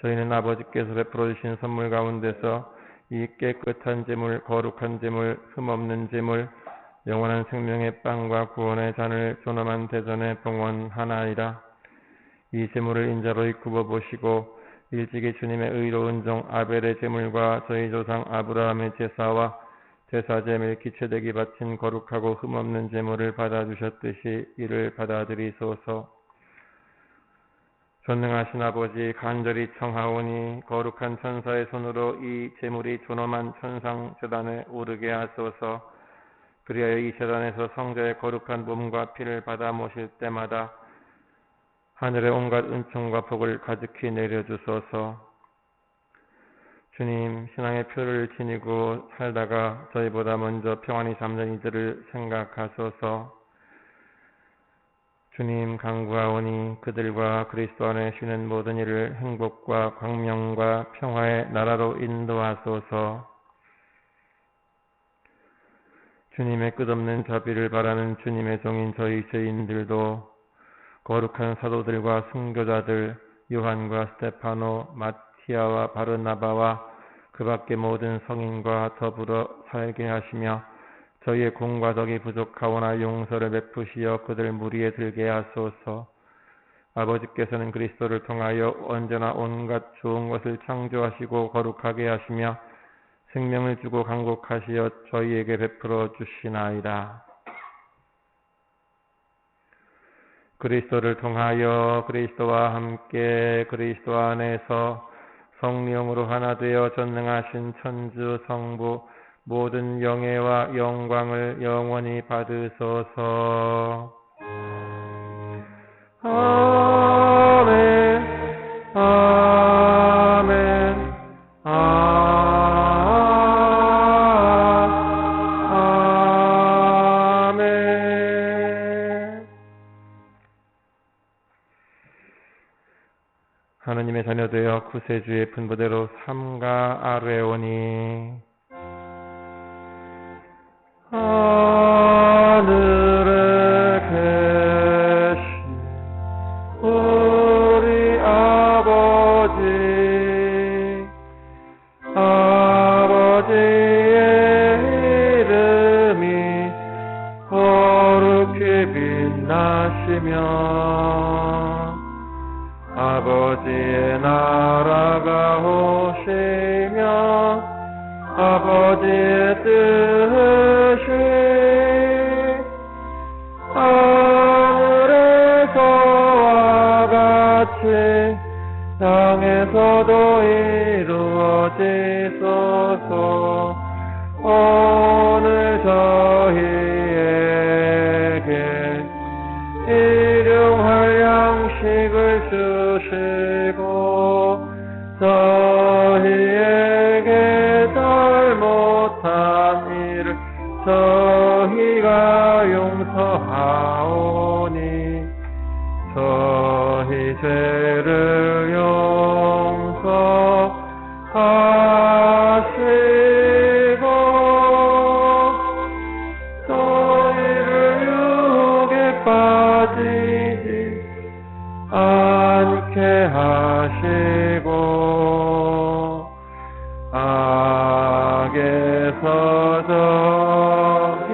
저희는 아버지께서 베풀어 주신 선물 가운데서 이 깨끗한 제물, 거룩한 제물, 흠없는 제물, 영원한 생명의 빵과 구원의 잔을 존엄한 대전에 봉헌하나이다. 이 제물을 인자로이 굽어보시고 일찍이 주님의 의로운 종 아벨의 제물과 저희 조상 아브라함의 제사와 제사제 멜기체덱이 바친 거룩하고 흠없는 제물을 받아주셨듯이 이를 받아들이소서. 전능하신 아버지, 간절히 청하오니 거룩한 천사의 손으로 이 제물이 존엄한 천상 제단에 오르게 하소서. 그리하여 이 제단에서 성자의 거룩한 몸과 피를 받아 모실 때마다 하늘의 온갖 은총과 복을 가득히 내려주소서. 주님, 신앙의 표를 지니고 살다가 저희보다 먼저 평안히 잠든 이들을 생각하소서. 주님, 간구하오니 그들과 그리스도 안에 쉬는 모든 일을 행복과 광명과 평화의 나라로 인도하소서. 주님의 끝없는 자비를 바라는 주님의 종인 저희 죄인들도 거룩한 사도들과 순교자들 요한과 스테파노, 마티아와 바르나바와 그 밖의 모든 성인과 더불어 살게 하시며 저희의 공과 덕이 부족하오나 용서를 베푸시어 그들 무리에 들게 하소서. 아버지께서는 그리스도를 통하여 언제나 온갖 좋은 것을 창조하시고 거룩하게 하시며 생명을 주고 강국하시어 저희에게 베풀어 주시나이다. 그리스도를 통하여 그리스도와 함께 그리스도 안에서 성령으로 하나 되어 전능하신 천주 성부 모든 영예와 영광을 영원히 받으소서. 아멘. 아멘. 아멘. 하느님의 자녀되어 구세주의 분부대로 삼가 아뢰오니 하늘에 계신 우리 아버지의 이름이 거룩히 빛나시며 아버지의 나라가 오시며 아버지의 뜻이 하늘에서와 같이 땅에서도 이루어지소서. 오늘 저희에게 일용할 양식을 주시고 저희에게 잘못한 일을 저희가 용서하오니 저희 죄를 용서하시고 저희를 유혹에 빠지지 않게 하시고 악에서 저희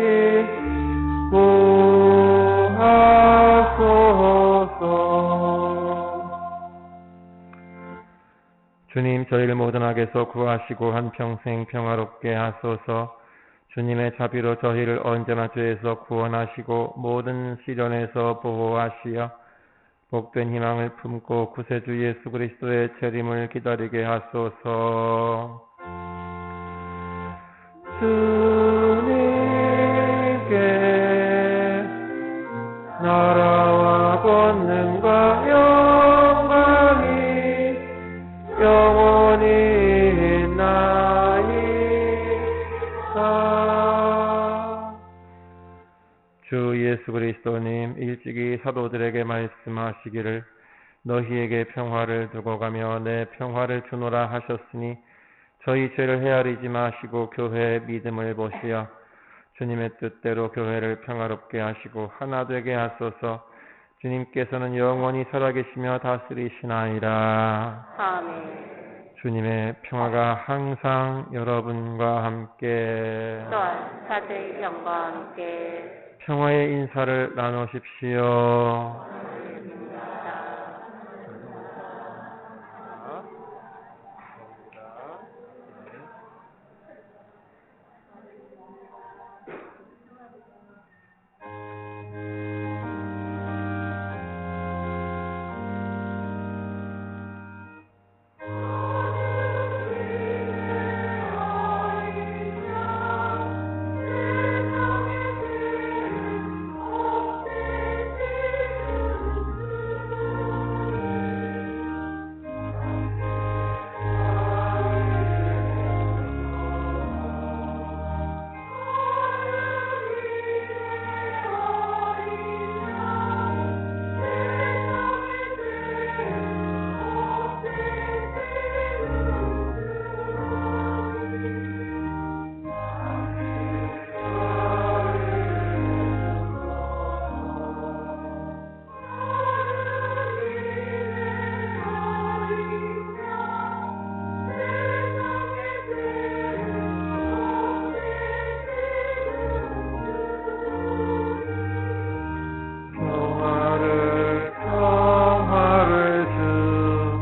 구하소서. 주님, 저희를 모든 악에서 구하시고 한평생 평화롭게 하소서. 주님의 자비로 저희를 언제나 죄에서 구원하시고 모든 시련에서 보호하시어 복된 희망을 품고 구세주 예수 그리스도의 재림을 기다리게 하소서. 주님께 나라와 권능과 영광이 영원히 있나이다. 주 예수 그리스도님, 일찍이 사도들에게 말씀하시기를 너희에게 평화를 두고 가며 내 평화를 주노라 하셨으니 저희 죄를 헤아리지 마시고 교회의 믿음을 보시어 주님의 뜻대로 교회를 평화롭게 하시고 하나 되게 하소서. 주님께서는 영원히 살아계시며 다스리시나이다. 아멘. 주님의 평화가 항상 여러분과 함께 또한 사제의 영과 함께 평화의 인사를 나누십시오. 평화를 주소서.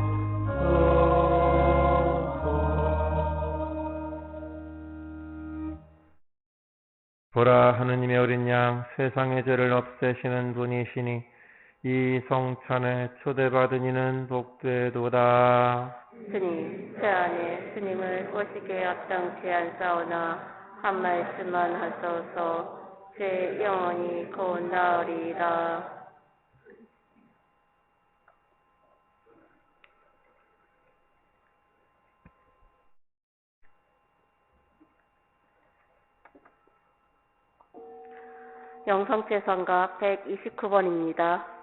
보라, 하느님의 어린 양, 세상의 죄를 없애시는 분이시니 이 성찬에 초대받은 이는 복되도다. 주님, 제 안에 주님을 오시게 앞당치 않사오나 한 말씀만 하소서. 제 영혼이 곧 나으리라. 영성제선가 129번입니다.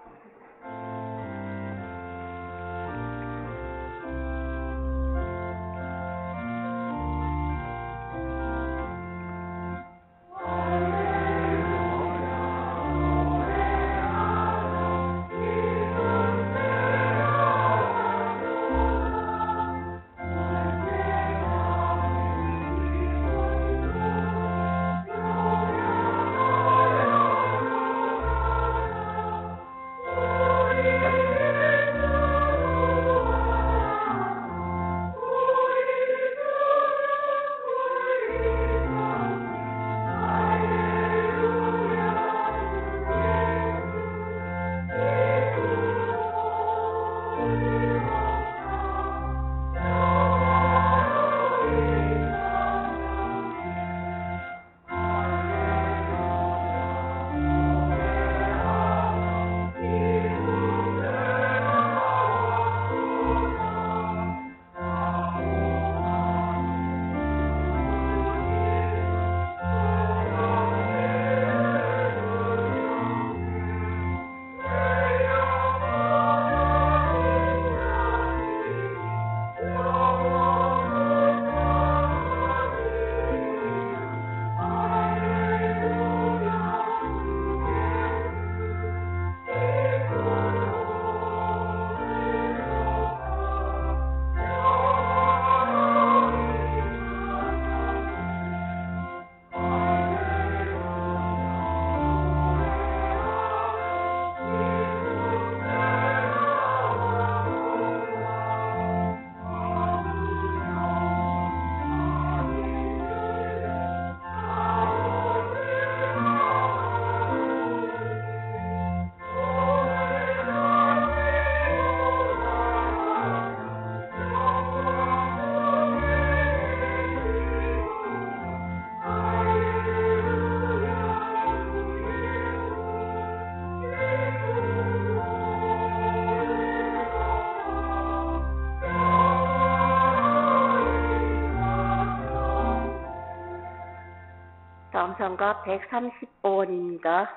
다음 성가 135원입니다.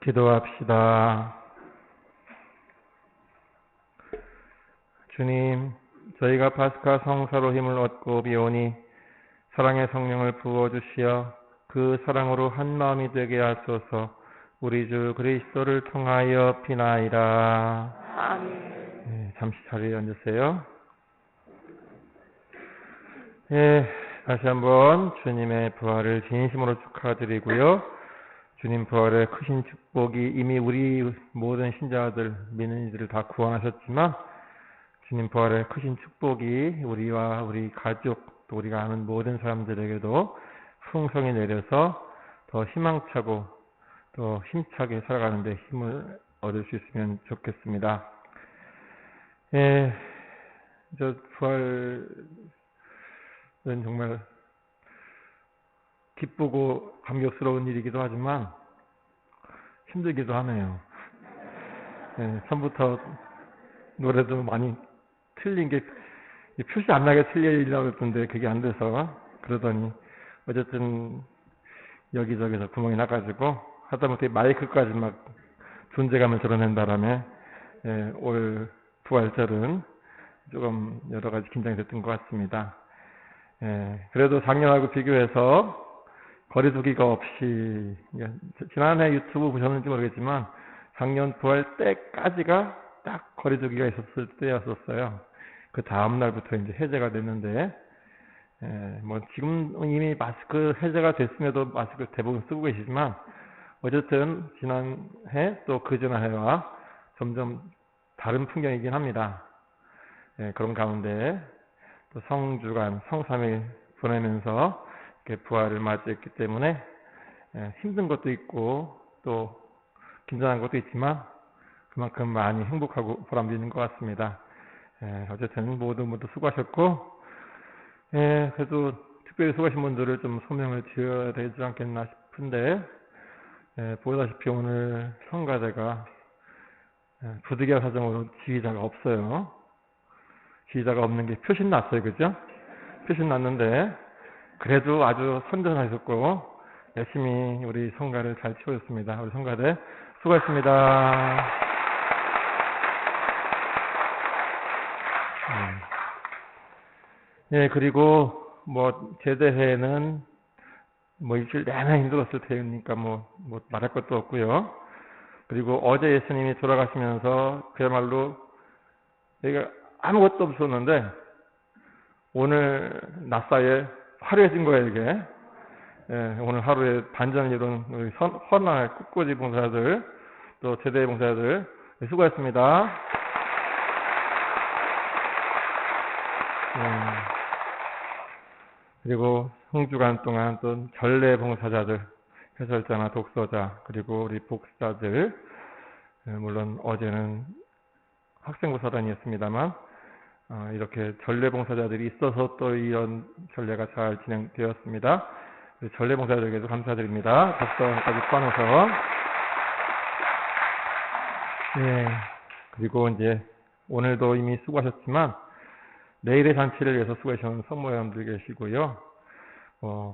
기도합시다. 주님, 저희가 파스카 성사로 힘을 얻고 비오니 사랑의 성령을 부어주시어 그 사랑으로 한 마음이 되게 하소서. 우리 주 그리스도를 통하여 비나이다. 아멘. 네, 잠시 자리에 앉으세요. 네, 다시 한번 주님의 부활을 진심으로 축하드리고요. 주님 부활의 크신 축복이 이미 우리 모든 신자들, 믿는 이들을 다 구원하셨지만 주님 부활의 크신 축복이 우리와 우리 가족, 또 우리가 아는 모든 사람들에게도 풍성히 내려서 더 희망차고 또 힘차게 살아가는 데 힘을 얻을 수 있으면 좋겠습니다. 예, 저 부활은 정말 기쁘고 감격스러운 일이기도 하지만 힘들기도 하네요. 예, 처음부터 노래도 많이 틀린 게 표시 안 나게 틀리려고 했던데 그게 안 돼서 그러더니 어쨌든 여기저기서 구멍이 나가지고 하다못해 마이크까지 막 존재감을 드러낸 바람에 올 부활절은 조금 여러 가지 긴장이 됐던 것 같습니다. 그래도 작년하고 비교해서 거리두기가 없이 지난해 유튜브 보셨는지 모르겠지만 작년 부활 때까지가 딱 거리두기가 있었을 때였었어요. 그 다음 날부터 이제 해제가 됐는데 뭐 지금 이미 마스크 해제가 됐음에도 마스크 대부분 쓰고 계시지만 어쨌든 지난해 또 그전해와 점점 다른 풍경이긴 합니다. 그런 가운데 또 성주간 성삼일 보내면서 이렇게 부활을 맞이했기 때문에 힘든 것도 있고 또 긴장한 것도 있지만 그만큼 많이 행복하고 보람있는 것 같습니다. 어쨌든 모두 수고하셨고 그래도 특별히 수고하신 분들을 좀 소명을 드려야 되지 않겠나 싶은데 보다시피 오늘 성가대가 부득이한 사정으로 지휘자가 없어요. 지휘자가 없는 게 표신 났어요. 그죠? 표신 났는데 그래도 아주 선전하셨고 열심히 우리 성가를 잘 치워줬습니다. 우리 성가대 수고하셨습니다. 그리고 뭐 제대회는 뭐 일주일 내내 힘들었을 테니까 뭐 말할 것도 없고요. 그리고 어제 예수님이 돌아가시면서 그야말로 여기가 아무것도 없었는데 오늘 낮사이에 화려해진 거예요, 이게. 오늘 하루에 반전을 이룬 우리 헌날 꽃꽂이 봉사자들, 또 제대 봉사자들 수고했습니다. 그리고 성주간 동안 또 전례 봉사자들, 해설자나 독서자, 그리고 우리 복사들, 물론 어제는 학생부 사단이었습니다만 이렇게 전례 봉사자들이 있어서 또 이런 전례가 잘 진행되었습니다. 전례 봉사자들에게도 감사드립니다. 독서까지 포함해서. 그리고 이제 오늘도 이미 수고하셨지만 내일의 잔치를 위해서 수고하시는 성모님들 계시고요.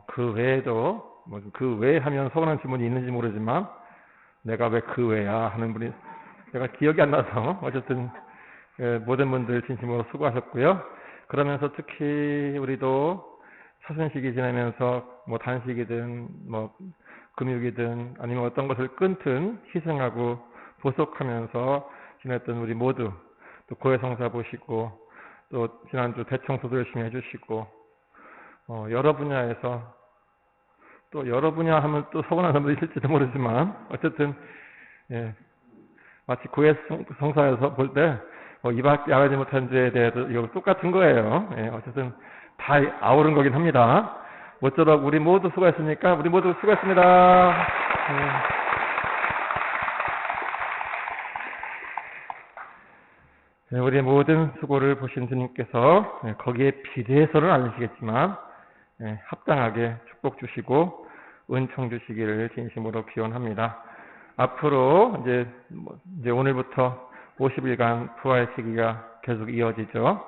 그 외에도 그 외에 하면 서운한 질문이 있는지 모르지만 내가 왜 그 외야 하는 분이 제가 기억이 안 나서 어쨌든 모든 분들 진심으로 수고하셨고요. 그러면서 특히 우리도 사순식이 지나면서 뭐 단식이든 뭐 금육이든 아니면 어떤 것을 끊든 희생하고 보석하면서 지냈던 우리 모두 또 고해성사 보시고 또 지난주 대청소도 열심히 해주시고 여러 분야에서 또 여러 분야 하면 또 서운한 사람도 있을지도 모르지만 어쨌든 마치 고해성사에서 볼 때 이밖에 하지 못한 죄에 대해서 이거 똑같은 거예요. 어쨌든 다 아우른 거긴 합니다. 모쪼록 우리 모두 수고했으니까 우리 모두 수고했습니다. 우리의 모든 수고를 보신 주님께서 거기에 비례해서는 아니시겠지만 합당하게 축복 주시고 은총 주시기를 진심으로 기원합니다. 앞으로 이제 오늘부터 50일간 부활 시기가 계속 이어지죠.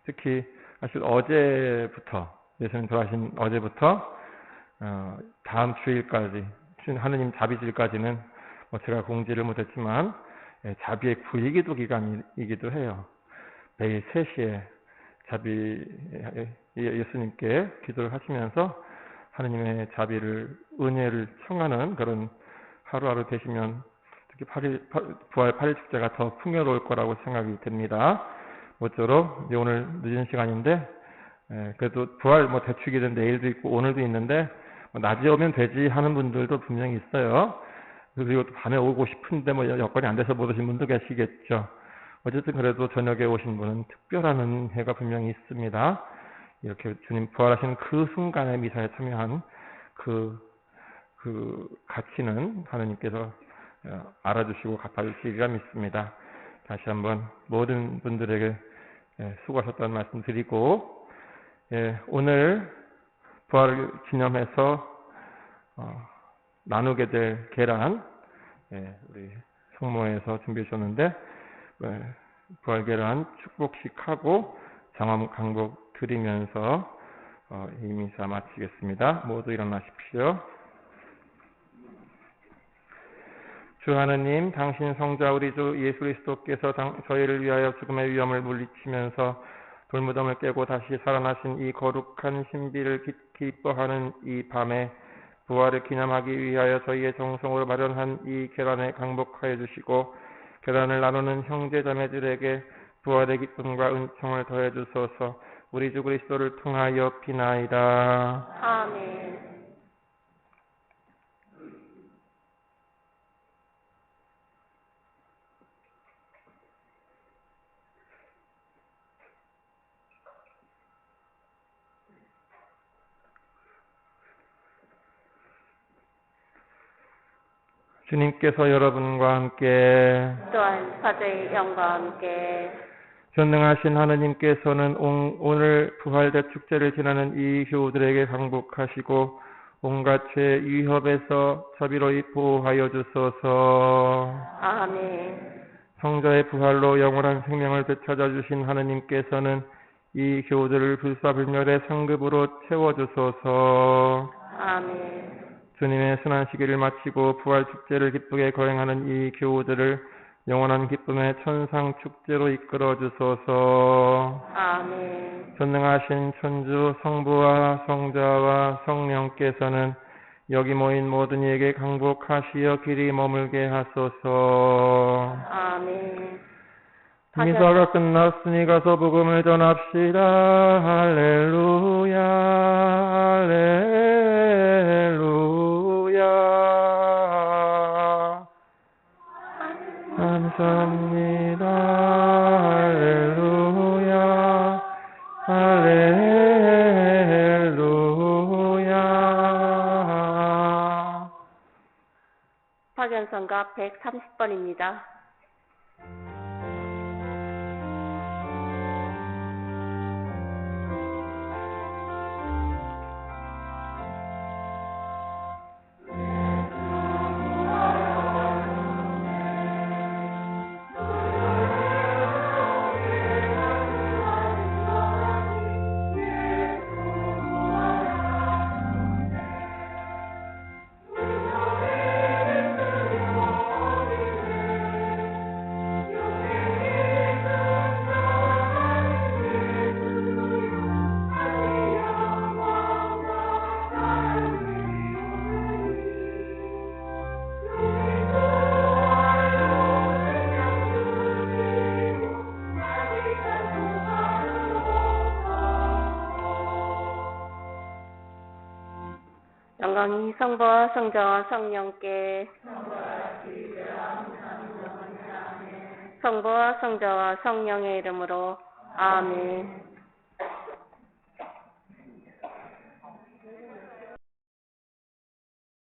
특히 사실 어제부터 예수님 돌아가신 어제부터 다음 주일까지 하느님 자비주일까지는 제가 공지를 못했지만 자비의 구의기도 기간이기도 해요. 매일 3시에 자비 예수님께 기도를 하시면서 하느님의 자비를 은혜를 청하는 그런 하루하루 되시면 특히 부활 8일 축제가 더 풍요로울 거라고 생각이 됩니다. 모쪼록 오늘 늦은 시간인데 그래도 부활 대축일은 내일도 있고 오늘도 있는데 낮에 오면 되지 하는 분들도 분명히 있어요. 그리고 또 밤에 오고 싶은데 여건이 안 돼서 못 오신 분도 계시겠죠. 어쨌든 그래도 저녁에 오신 분은 특별한 은혜가 분명히 있습니다. 이렇게 주님 부활하시는 그 순간에 미사에 참여한 그 가치는 하나님께서 알아주시고 갚아주시리라 믿습니다. 다시 한번 모든 분들에게 수고하셨다는 말씀 드리고, 오늘 부활을 기념해서 나누게 될 계란, 우리 성모에서 준비해 주셨는데 부활 계란 축복식하고 장엄 강복 드리면서 이 미사 마치겠습니다. 모두 일어나십시오. 주 하느님, 당신 성자 우리 주 예수 그리스도께서 저희를 위하여 죽음의 위험을 물리치면서 돌무덤을 깨고 다시 살아나신 이 거룩한 신비를 기뻐하는 이 밤에 부활을 기념하기 위하여 저희의 정성으로 마련한 이 계란에 강복하여 주시고 계란을 나누는 형제 자매들에게 부활의 기쁨과 은총을 더해 주소서. 우리 주 그리스도를 통하여 비나이다. 아멘. 주님께서 여러분과 함께 또한 사제의 영과 함께 전능하신 하느님께서는 오늘 부활대 축제를 지나는 이 교우들에게 강복하시고 온갖 죄 위협에서 자비로이 보호하여 주소서. 아멘. 성자의 부활로 영원한 생명을 되찾아 주신 하느님께서는 이 교우들을 불사불멸의 상급으로 채워주소서. 아멘. 주님의 순환 시기를 마치고 부활 축제를 기쁘게 거행하는 이 교우들을 영원한 기쁨의 천상 축제로 이끌어 주소서. 아멘. 전능하신 천주 성부와 성자와 성령께서는 여기 모인 모든 이에게 강복하시어 길이 머물게 하소서. 아멘. 미사가 끝났으니 가서 복음을 전합시다. 할렐루야, 할렐루야. 감사합니다. 할렐루야, 할렐루야. 파견성가 130번입니다. 영광이 성부와 성자와 성령께 성부와 성자와 성령의 이름으로 아멘.